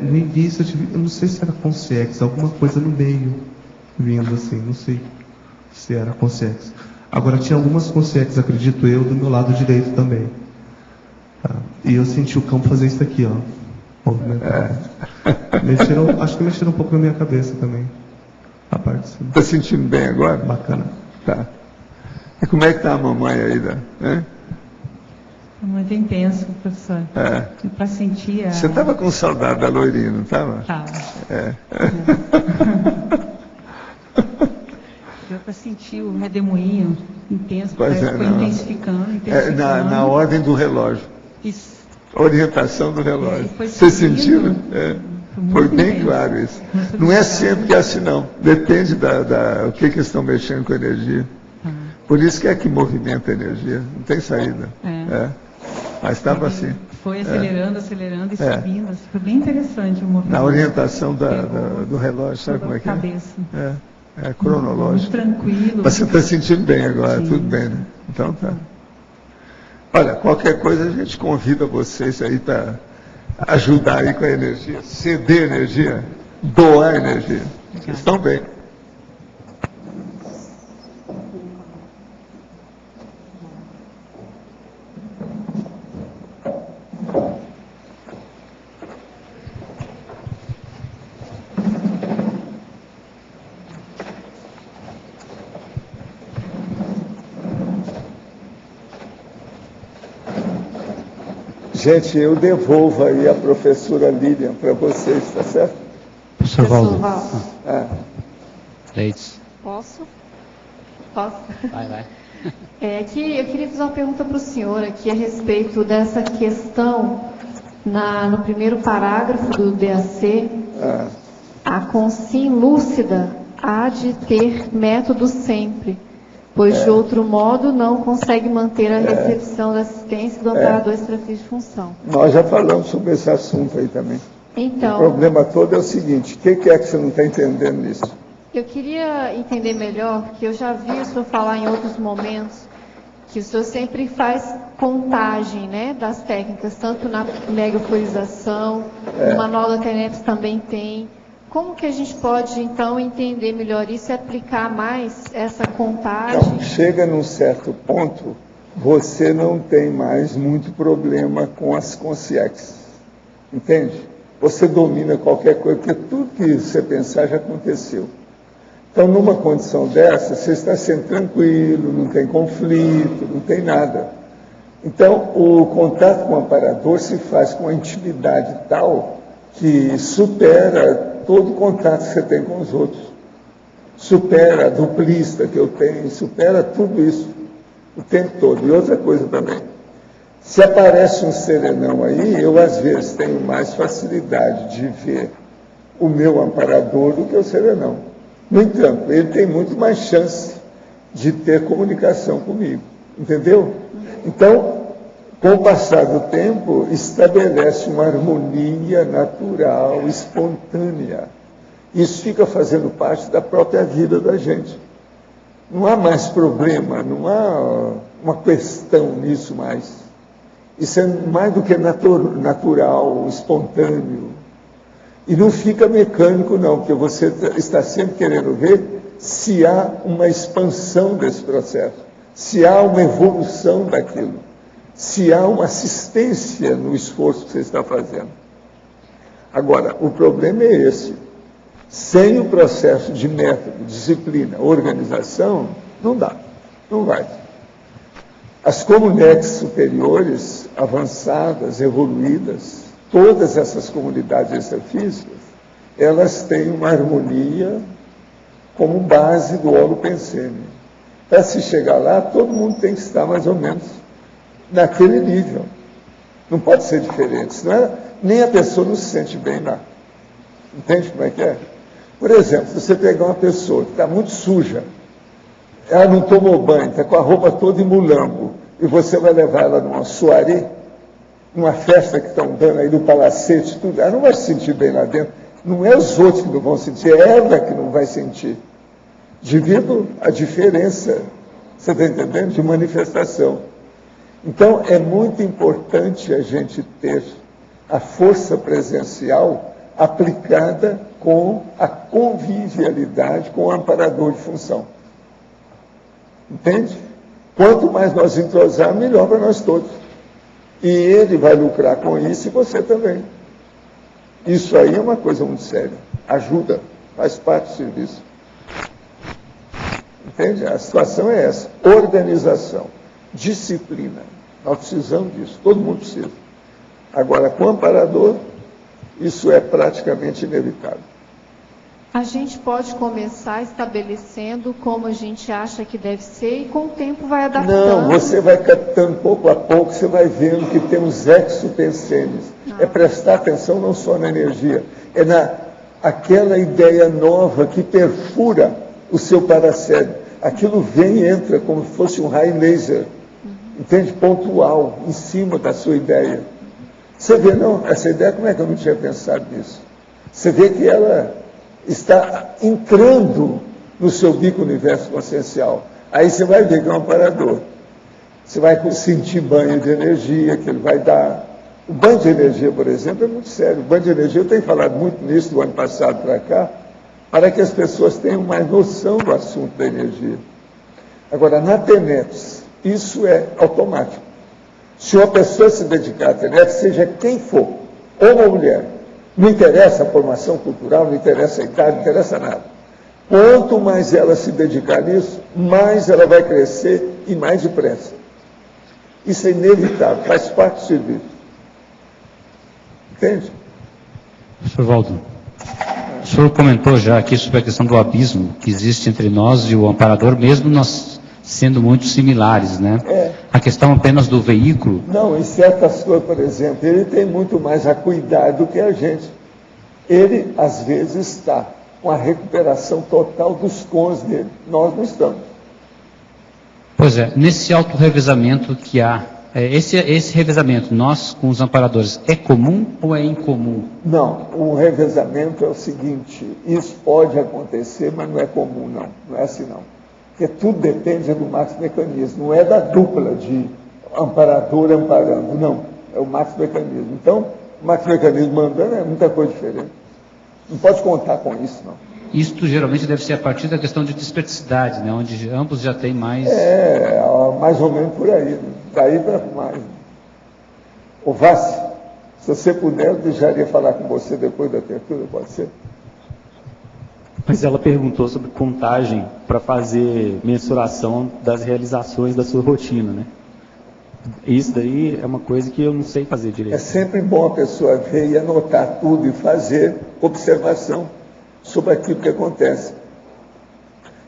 No início eu não sei se era Consciex, alguma coisa no meio vindo assim, não sei se era Consciex. Agora tinha algumas Consciex, acredito eu, do meu lado direito também. E eu senti o campo fazer isso aqui, ó. Acho que mexeram um pouco na minha cabeça também. A parte de cima. Está sentindo bem agora? Bacana. Tá. E como é que está a mamãe aí? Muito intenso, professor. Para sentir Você estava com saudade da loirinha, não estava? Estava. Deu para sentir o redemoinho intenso, foi intensificando. Na ordem do relógio. Isso. Orientação do relógio. Você sentiu? Foi bem intenso. Claro isso. Não é sempre que é assim, não. Depende o que eles estão mexendo com a energia. Por isso que é que movimenta a energia. Não tem saída. Mas estava assim. Foi acelerando e subindo. Assim, foi bem interessante o movimento. Na orientação do relógio, sabe como é que cabeça. É cronológico. Muito tranquilo. Mas você está sentindo bem agora, tudo bem, né? Então tá. Olha, qualquer coisa a gente convida vocês aí para ajudar aí com a energia, ceder energia, doar energia. Vocês estão bem. Gente, eu devolvo aí a professora Lilian para vocês, tá certo? Professor Valdo. Leite. Posso? Vai. Eu queria fazer uma pergunta para o senhor aqui a respeito dessa questão no primeiro parágrafo do DAC. A consciência lúcida há de ter método sempre, pois de outro modo não consegue manter a recepção da assistência do operador extrafísico de função. Nós já falamos sobre esse assunto aí também. Então, o problema todo é o seguinte, o que é que você não está entendendo nisso? Eu queria entender melhor, porque eu já vi o senhor falar em outros momentos, que o senhor sempre faz contagem, né, das técnicas, tanto na megaforização, no manual da TENEPS também tem. Como que a gente pode, então, entender melhor isso e aplicar mais essa contagem? Então, chega num certo ponto, você não tem mais muito problema com as consciex. Entende? Você domina qualquer coisa, porque tudo que você pensar já aconteceu. Então, numa condição dessa, você está sendo tranquilo, não tem conflito, não tem nada. Então, o contato com o amparador se faz com uma intimidade tal que supera todo o contato que você tem com os outros. Supera a duplista que eu tenho, supera tudo isso o tempo todo. E outra coisa também, se aparece um serenão aí, eu às vezes tenho mais facilidade de ver o meu amparador do que o serenão. No entanto, ele tem muito mais chance de ter comunicação comigo, entendeu? Então, com o passar do tempo, estabelece uma harmonia natural, espontânea. Isso fica fazendo parte da própria vida da gente. Não há mais problema, não há uma questão nisso mais. Isso é mais do que natural, espontâneo. E não fica mecânico, não, porque você está sempre querendo ver se há uma expansão desse processo, se há uma evolução daquilo, se há uma assistência no esforço que você está fazendo. Agora, o problema é esse. Sem o processo de método, disciplina, organização, não dá, não vai. As comunidades superiores, avançadas, evoluídas, todas essas comunidades extrafísicas, elas têm uma harmonia como base do holopensene. Para se chegar lá, todo mundo tem que estar mais ou menos naquele nível. Não pode ser diferente, senão nem a pessoa não se sente bem lá. Entende como é que é? Por exemplo, se você pegar uma pessoa que está muito suja, ela não tomou banho, está com a roupa toda em mulambo, e você vai levar ela numa soirée, numa festa que estão dando aí no palacete, tudo, ela não vai se sentir bem lá dentro. Não é os outros que não vão sentir, é ela que não vai sentir. Devido à diferença, você está entendendo? De manifestação. Então, é muito importante a gente ter a força presencial aplicada com a convivialidade, com o amparador de função. Entende? Quanto mais nós entrosar, melhor para nós todos. E ele vai lucrar com isso e você também. Isso aí é uma coisa muito séria. Ajuda, faz parte do serviço. Entende? A situação é essa. Organização, disciplina. Nós precisamos disso, todo mundo precisa. Agora, com o amparador, isso é praticamente inevitável. A gente pode começar estabelecendo como a gente acha que deve ser e com o tempo vai adaptando. Não, você vai captando pouco a pouco, você vai vendo que tem os exopensenes. É prestar atenção não só na energia, é aquela ideia nova que perfura o seu paracérebro. Aquilo vem e entra como se fosse um raio laser, entende? Pontual, em cima da sua ideia. Você vê, não, essa ideia, como é que eu não tinha pensado nisso? Você vê que ela está entrando no seu bico universo consciencial. Aí você vai ver que é um amparador. Você vai sentir banho de energia que ele vai dar. O banho de energia, por exemplo, é muito sério. O banho de energia, eu tenho falado muito nisso do ano passado para cá, para que as pessoas tenham mais noção do assunto da energia. Agora, na TENEPS, isso é automático. Se uma pessoa se dedicar à TENEPS, seja quem for, homem ou mulher, não interessa a formação cultural, não interessa a idade, não interessa nada. Quanto mais ela se dedicar nisso, mais ela vai crescer e mais depressa. Isso é inevitável, faz parte do serviço. Entende? Professor Valdo, o senhor comentou já aqui sobre a questão do abismo que existe entre nós e o amparador, mesmo nós sendo muito similares, né? A questão apenas do veículo. Não, em certas coisas, por exemplo, ele tem muito mais a cuidar do que a gente. Ele, às vezes, está com a recuperação total dos cons dele. Nós não estamos. Pois é, nesse autorrevezamento que há, esse revezamento, nós com os amparadores, é comum ou é incomum? Não, o revezamento é o seguinte, isso pode acontecer, mas não é comum, não. Não é assim, não. Porque tudo depende do max-mecanismo, não é da dupla de amparador amparando, não. É o max-mecanismo. Então, o max-mecanismo mandando é muita coisa diferente. Não pode contar com isso, não. Isto geralmente deve ser a partir da questão de dispersidade, né? Onde ambos já têm mais... mais ou menos por aí. Né? Daí para mais. Ô Vassi, se você puder, eu deixaria falar com você depois da abertura, pode ser? Mas ela perguntou sobre contagem para fazer mensuração das realizações da sua rotina, né? Isso daí é uma coisa que eu não sei fazer direito. É sempre bom a pessoa ver e anotar tudo e fazer observação sobre aquilo que acontece.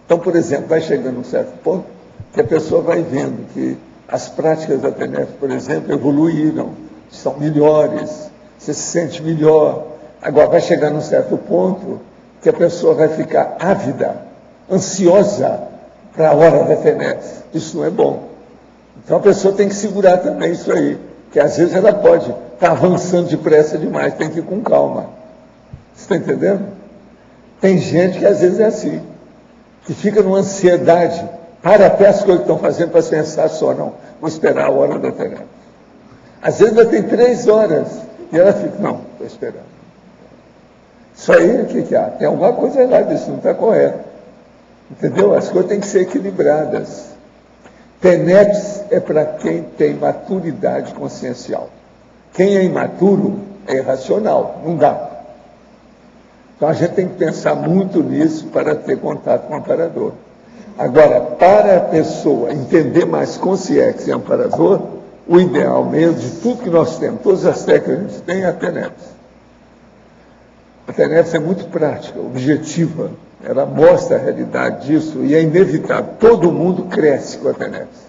Então, por exemplo, vai chegando a um certo ponto que a pessoa vai vendo que as práticas da TENEPS, por exemplo, evoluíram, são melhores, você se sente melhor. Agora vai chegar num certo ponto que a pessoa vai ficar ávida, ansiosa para a hora da TENEPS. Isso não é bom. Então a pessoa tem que segurar também isso aí, que às vezes ela pode estar avançando depressa demais, tem que ir com calma. Você está entendendo? Tem gente que às vezes é assim, que fica numa ansiedade, para até as coisas que estão fazendo para pensar só, não, vou esperar a hora da TENEPS. Às vezes ela tem 3 horas, e ela fica, não, estou esperando. Isso aí, o que há? Tem alguma coisa errada, isso não está correto. Entendeu? As coisas têm que ser equilibradas. TENEPS é para quem tem maturidade consciencial. Quem é imaturo é irracional, não dá. Então a gente tem que pensar muito nisso para ter contato com o amparador. Agora, para a pessoa entender mais consciência e amparador, o ideal mesmo de tudo que nós temos, todas as técnicas que a gente tem, é a TENEPS. A TENEPS é muito prática, objetiva. Ela mostra a realidade disso e é inevitável. Todo mundo cresce com a TENEPS.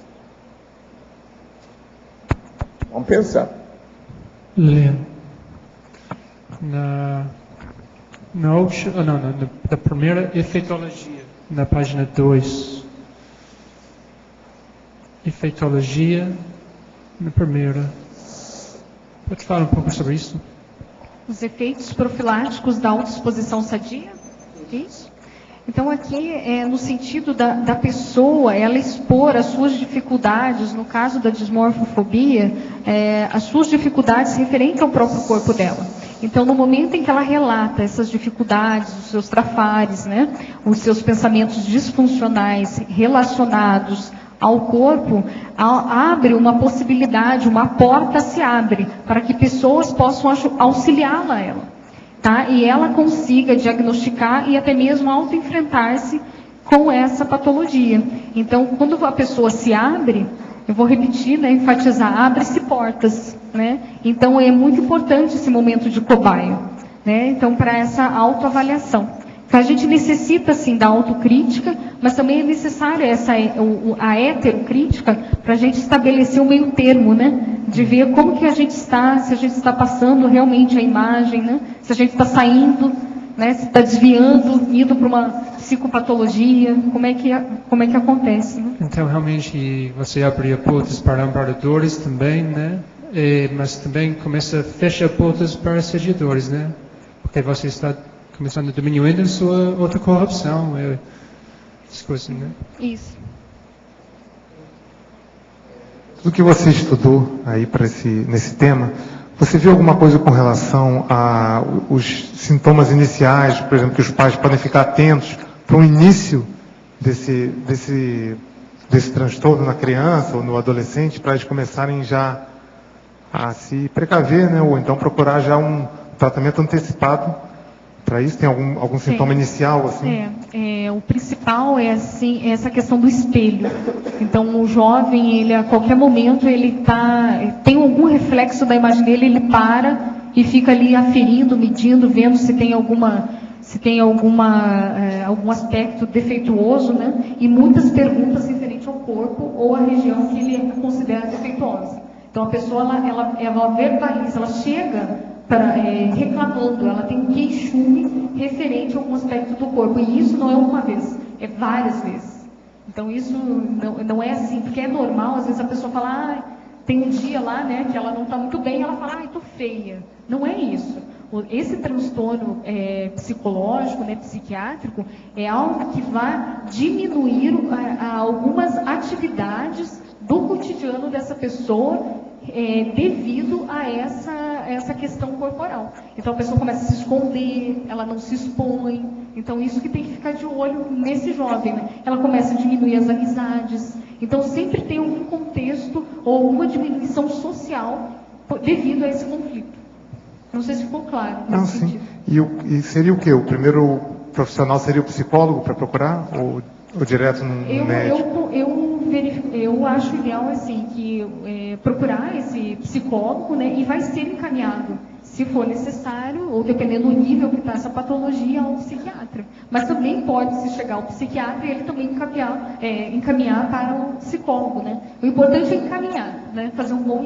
Vamos pensar. Lilian, na primeira efeitologia, na página 2. Efeitologia, na primeira. Pode falar um pouco sobre isso? Os efeitos profiláticos da autoexposição sadia? Isso? Então, aqui é no sentido da pessoa, ela expor as suas dificuldades, no caso da dismorfofobia, as suas dificuldades referentes ao próprio corpo dela. Então, no momento em que ela relata essas dificuldades, os seus trafares, né, os seus pensamentos disfuncionais relacionados ao corpo, abre uma possibilidade, uma porta se abre para que pessoas possam auxiliá-la a ela. Tá? E ela consiga diagnosticar e até mesmo auto-enfrentar-se com essa patologia. Então, quando a pessoa se abre, eu vou repetir, né, enfatizar, abre-se portas. Né? Então, é muito importante esse momento de cobaia. Né? Então, para essa autoavaliação. Então, a gente necessita, sim, da autocrítica, mas também é necessária a heterocrítica para a gente estabelecer o meio termo, né? De ver como que a gente está, se a gente está passando realmente a imagem, né? Se a gente está saindo, né? Se está desviando, indo para uma psicopatologia, como é que acontece, né? Então, realmente, você abre portas para amparadores também, né? Mas também começa a fechar portas para assediadores, né? Porque você está começando a diminuir a sua outra corrupção, essas coisas, né? Isso. Do que você estudou aí nesse tema, você viu alguma coisa com relação aos sintomas iniciais, por exemplo, que os pais podem ficar atentos para o início desse transtorno na criança ou no adolescente, para eles começarem já a se precaver, né? Ou então procurar já um tratamento antecipado para isso? Tem algum sintoma inicial? Assim? O principal é assim, essa questão do espelho. Então, o jovem, ele a qualquer momento, ele tem algum reflexo da imagem dele, ele para e fica ali aferindo, medindo, vendo se tem algum aspecto defeituoso, né? E muitas perguntas referentes ao corpo ou à região que ele considera defeituosa. Então, a pessoa, ela verbaliza, ela chega reclamando, ela tem um queixume referente a algum aspecto do corpo. E isso não é uma vez, é várias vezes. Então, isso não é assim, porque é normal, às vezes a pessoa fala, tem um dia lá, né, que ela não está muito bem, ela fala, tô feia. Não é isso. Esse transtorno psicológico, né, psiquiátrico, é algo que vai diminuir algumas atividades do cotidiano dessa pessoa devido a essa questão corporal. Então a pessoa começa a se esconder, ela não se expõe. Então isso que tem que ficar de olho nesse jovem, né? Ela começa a diminuir as amizades. Então sempre tem algum contexto ou alguma diminuição social devido a esse conflito. Não sei se ficou claro. Não, sim. E seria o quê? O primeiro profissional seria o psicólogo para procurar? Ou direto no médico? Eu acho ideal assim, que procurar esse psicólogo, né, e vai ser encaminhado, se for necessário, ou dependendo do nível que está essa patologia, ao psiquiatra. Mas também pode-se chegar ao psiquiatra e ele também encaminhar para o psicólogo. Né? O importante é encaminhar, né? Fazer um bom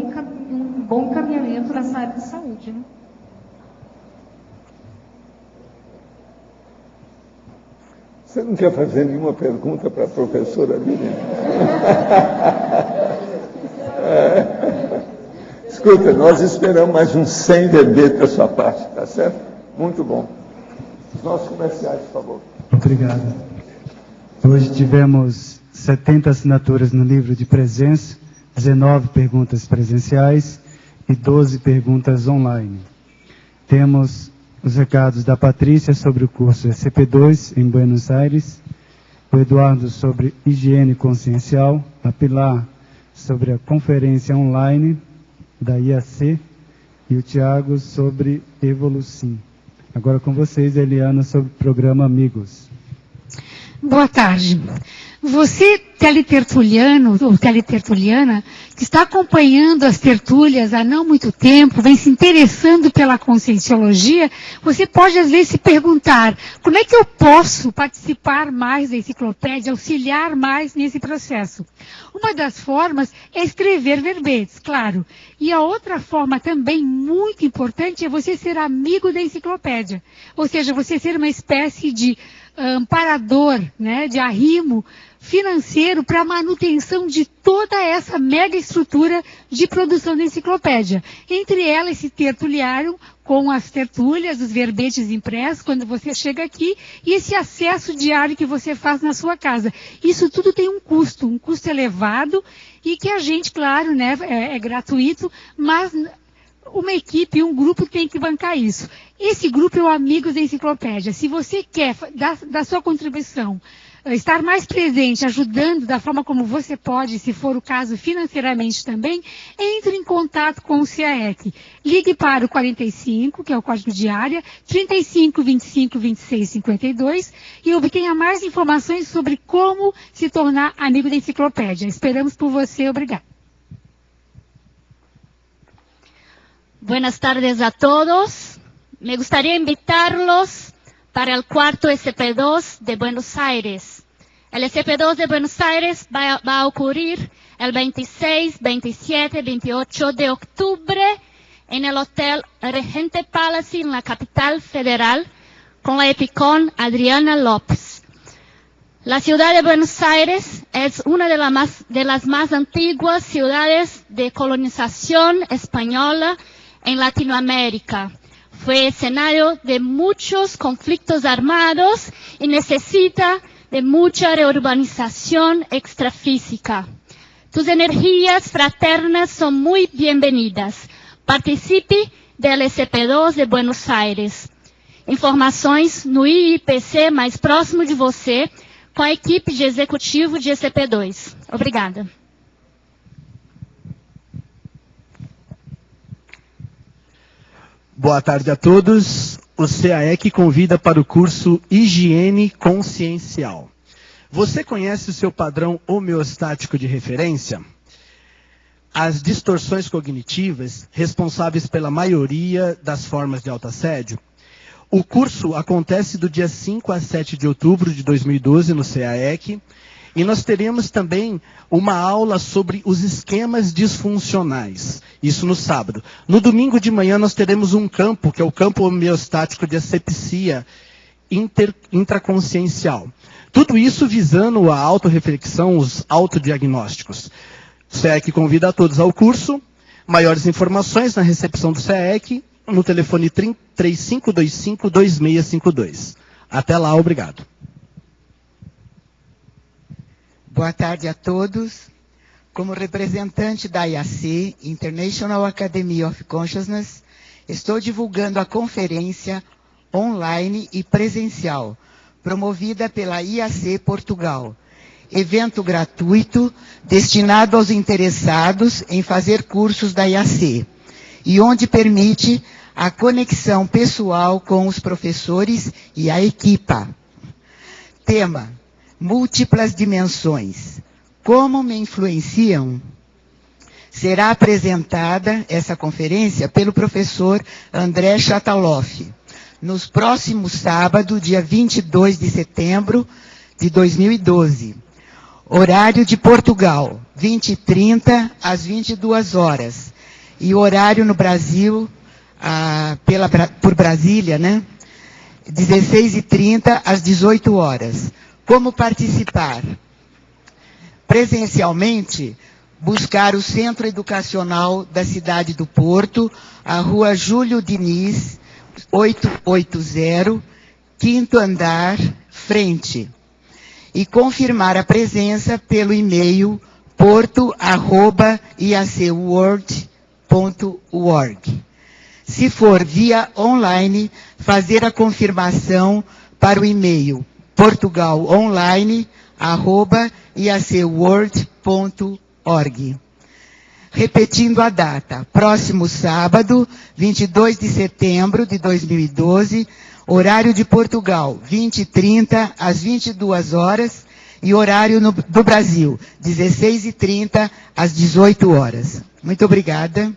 encaminhamento nessa área de saúde. Né? Você não quer fazer nenhuma pergunta para a professora Lilian? Escuta, nós esperamos mais uns 100 verbetes da sua parte, tá certo? Muito bom. Os nossos comerciais, por favor. Obrigado. Hoje tivemos 70 assinaturas no livro de presença, 19 perguntas presenciais e 12 perguntas online. Temos os recados da Patrícia sobre o curso SCP-2 em Buenos Aires, o Eduardo sobre higiene consciencial, a Pilar sobre a conferência online da IAC e o Tiago sobre Evolucim. Agora com vocês, Eliana, sobre o programa Amigos. Boa tarde. Você, teletertuliano ou teletertuliana, que está acompanhando as tertúlias há não muito tempo, vem se interessando pela conscienciologia, você pode às vezes se perguntar, como é que eu posso participar mais da enciclopédia, auxiliar mais nesse processo? Uma das formas é escrever verbetes, claro. E a outra forma também muito importante é você ser amigo da enciclopédia. Ou seja, você ser uma espécie de amparador, né, de arrimo financeiro para a manutenção de toda essa mega estrutura de produção da enciclopédia. Entre elas, esse tertuliário com as tertúlias, os verbetes impressos, quando você chega aqui, e esse acesso diário que você faz na sua casa. Isso tudo tem um custo elevado, e que a gente, claro, né, é gratuito, mas uma equipe, um grupo tem que bancar isso. Esse grupo é o Amigos da Enciclopédia. Se você quer dar sua contribuição, estar mais presente, ajudando da forma como você pode, se for o caso financeiramente também, entre em contato com o CAEC. Ligue para o 45, que é o código de área, 35 25 26 52, e obtenha mais informações sobre como se tornar amigo da enciclopédia. Esperamos por você. Obrigada. Buenas tardes a todos. Me gustaría invitarlos para el cuarto SP2 de Buenos Aires. El SP2 de Buenos Aires va a ocurrir el 26, 27, 28 de octubre en el Hotel Regente Palace en la capital federal con la Epicón Adriana López. La ciudad de Buenos Aires es una de las más antiguas ciudades de colonización española en Latinoamérica. Fue escenario de muchos conflictos armados y necesita de mucha reurbanización extrafísica. Tus energías fraternas son muy bienvenidas. Participe del SP2 de Buenos Aires. Informações no IIPC mais próximo de você, com a equipe de executivo de SP2. Obrigada. Boa tarde a todos. O CAEC convida para o curso Higiene Consciencial. Você conhece o seu padrão homeostático de referência? As distorções cognitivas responsáveis pela maioria das formas de autoassédio? O curso acontece do dia 5 a 7 de outubro de 2012 no CAEC. E nós teremos também uma aula sobre os esquemas disfuncionais, isso no sábado. No domingo de manhã nós teremos um campo, que é o campo homeostático de asepsia intraconsciencial. Tudo isso visando a autorreflexão, os autodiagnósticos. O CAEC convida a todos ao curso. Maiores informações na recepção do CAEC, no telefone 3525-2652. Até lá, obrigado. Boa tarde a todos. Como representante da IAC, International Academy of Consciousness, estou divulgando a conferência online e presencial, promovida pela IAC Portugal. Evento gratuito destinado aos interessados em fazer cursos da IAC, e onde permite a conexão pessoal com os professores e a equipa. Tema: múltiplas dimensões. Como me influenciam? Será apresentada essa conferência pelo professor André Chataloff, nos próximos sábado, dia 22 de setembro de 2012. Horário de Portugal, 20h30 às 22 horas. E o horário no Brasil, por Brasília, né? 16h30 às 18 horas. Como participar? Presencialmente, buscar o Centro Educacional da cidade do Porto, a Rua Júlio Diniz, 880, 5º andar, frente. E confirmar a presença pelo e-mail porto@iacworld.org. Se for via online, fazer a confirmação para o e-mail portugalonline@iacworld.org. Repetindo a data, próximo sábado, 22 de setembro de 2012, horário de Portugal, 20h30 às 22 horas, e horário do Brasil, 16h30 às 18 horas. Muito obrigada.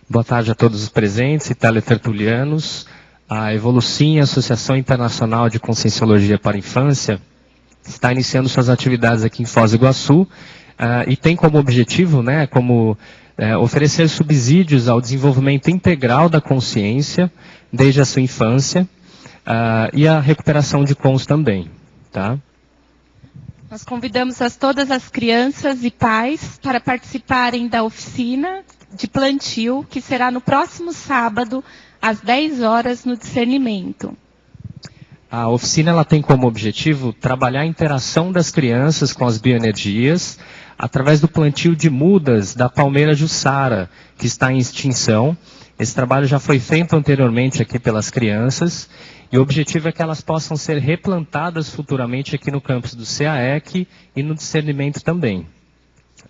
Boa tarde a todos os presentes e teletertulianos. A Evolucim, Associação Internacional de Conscienciologia para a Infância, está iniciando suas atividades aqui em Foz do Iguaçu e tem como objetivo, oferecer subsídios ao desenvolvimento integral da consciência desde a sua infância e a recuperação de cons também, tá? Nós convidamos todas as crianças e pais para participarem da oficina de plantio, que será no próximo sábado, às 10 horas, no discernimento. A oficina ela tem como objetivo trabalhar a interação das crianças com as bioenergias através do plantio de mudas da palmeira Jussara, que está em extinção. Esse trabalho já foi feito anteriormente aqui pelas crianças e o objetivo é que elas possam ser replantadas futuramente aqui no campus do CAEC e no discernimento também.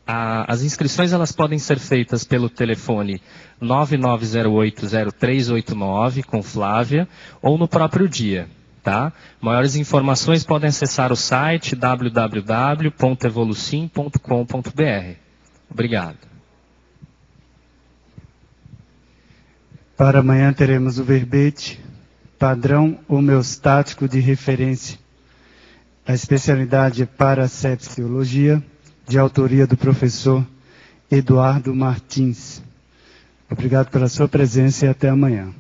As inscrições elas podem ser feitas pelo telefone 99080389 com Flávia ou no próprio dia. Tá? Maiores informações podem acessar o site www.evolucim.com.br. Obrigado. Para amanhã teremos o verbete Padrão Homeostático de Referência. A especialidade é Parasepsiologia, de autoria do professor Eduardo Martins. Obrigado pela sua presença e até amanhã.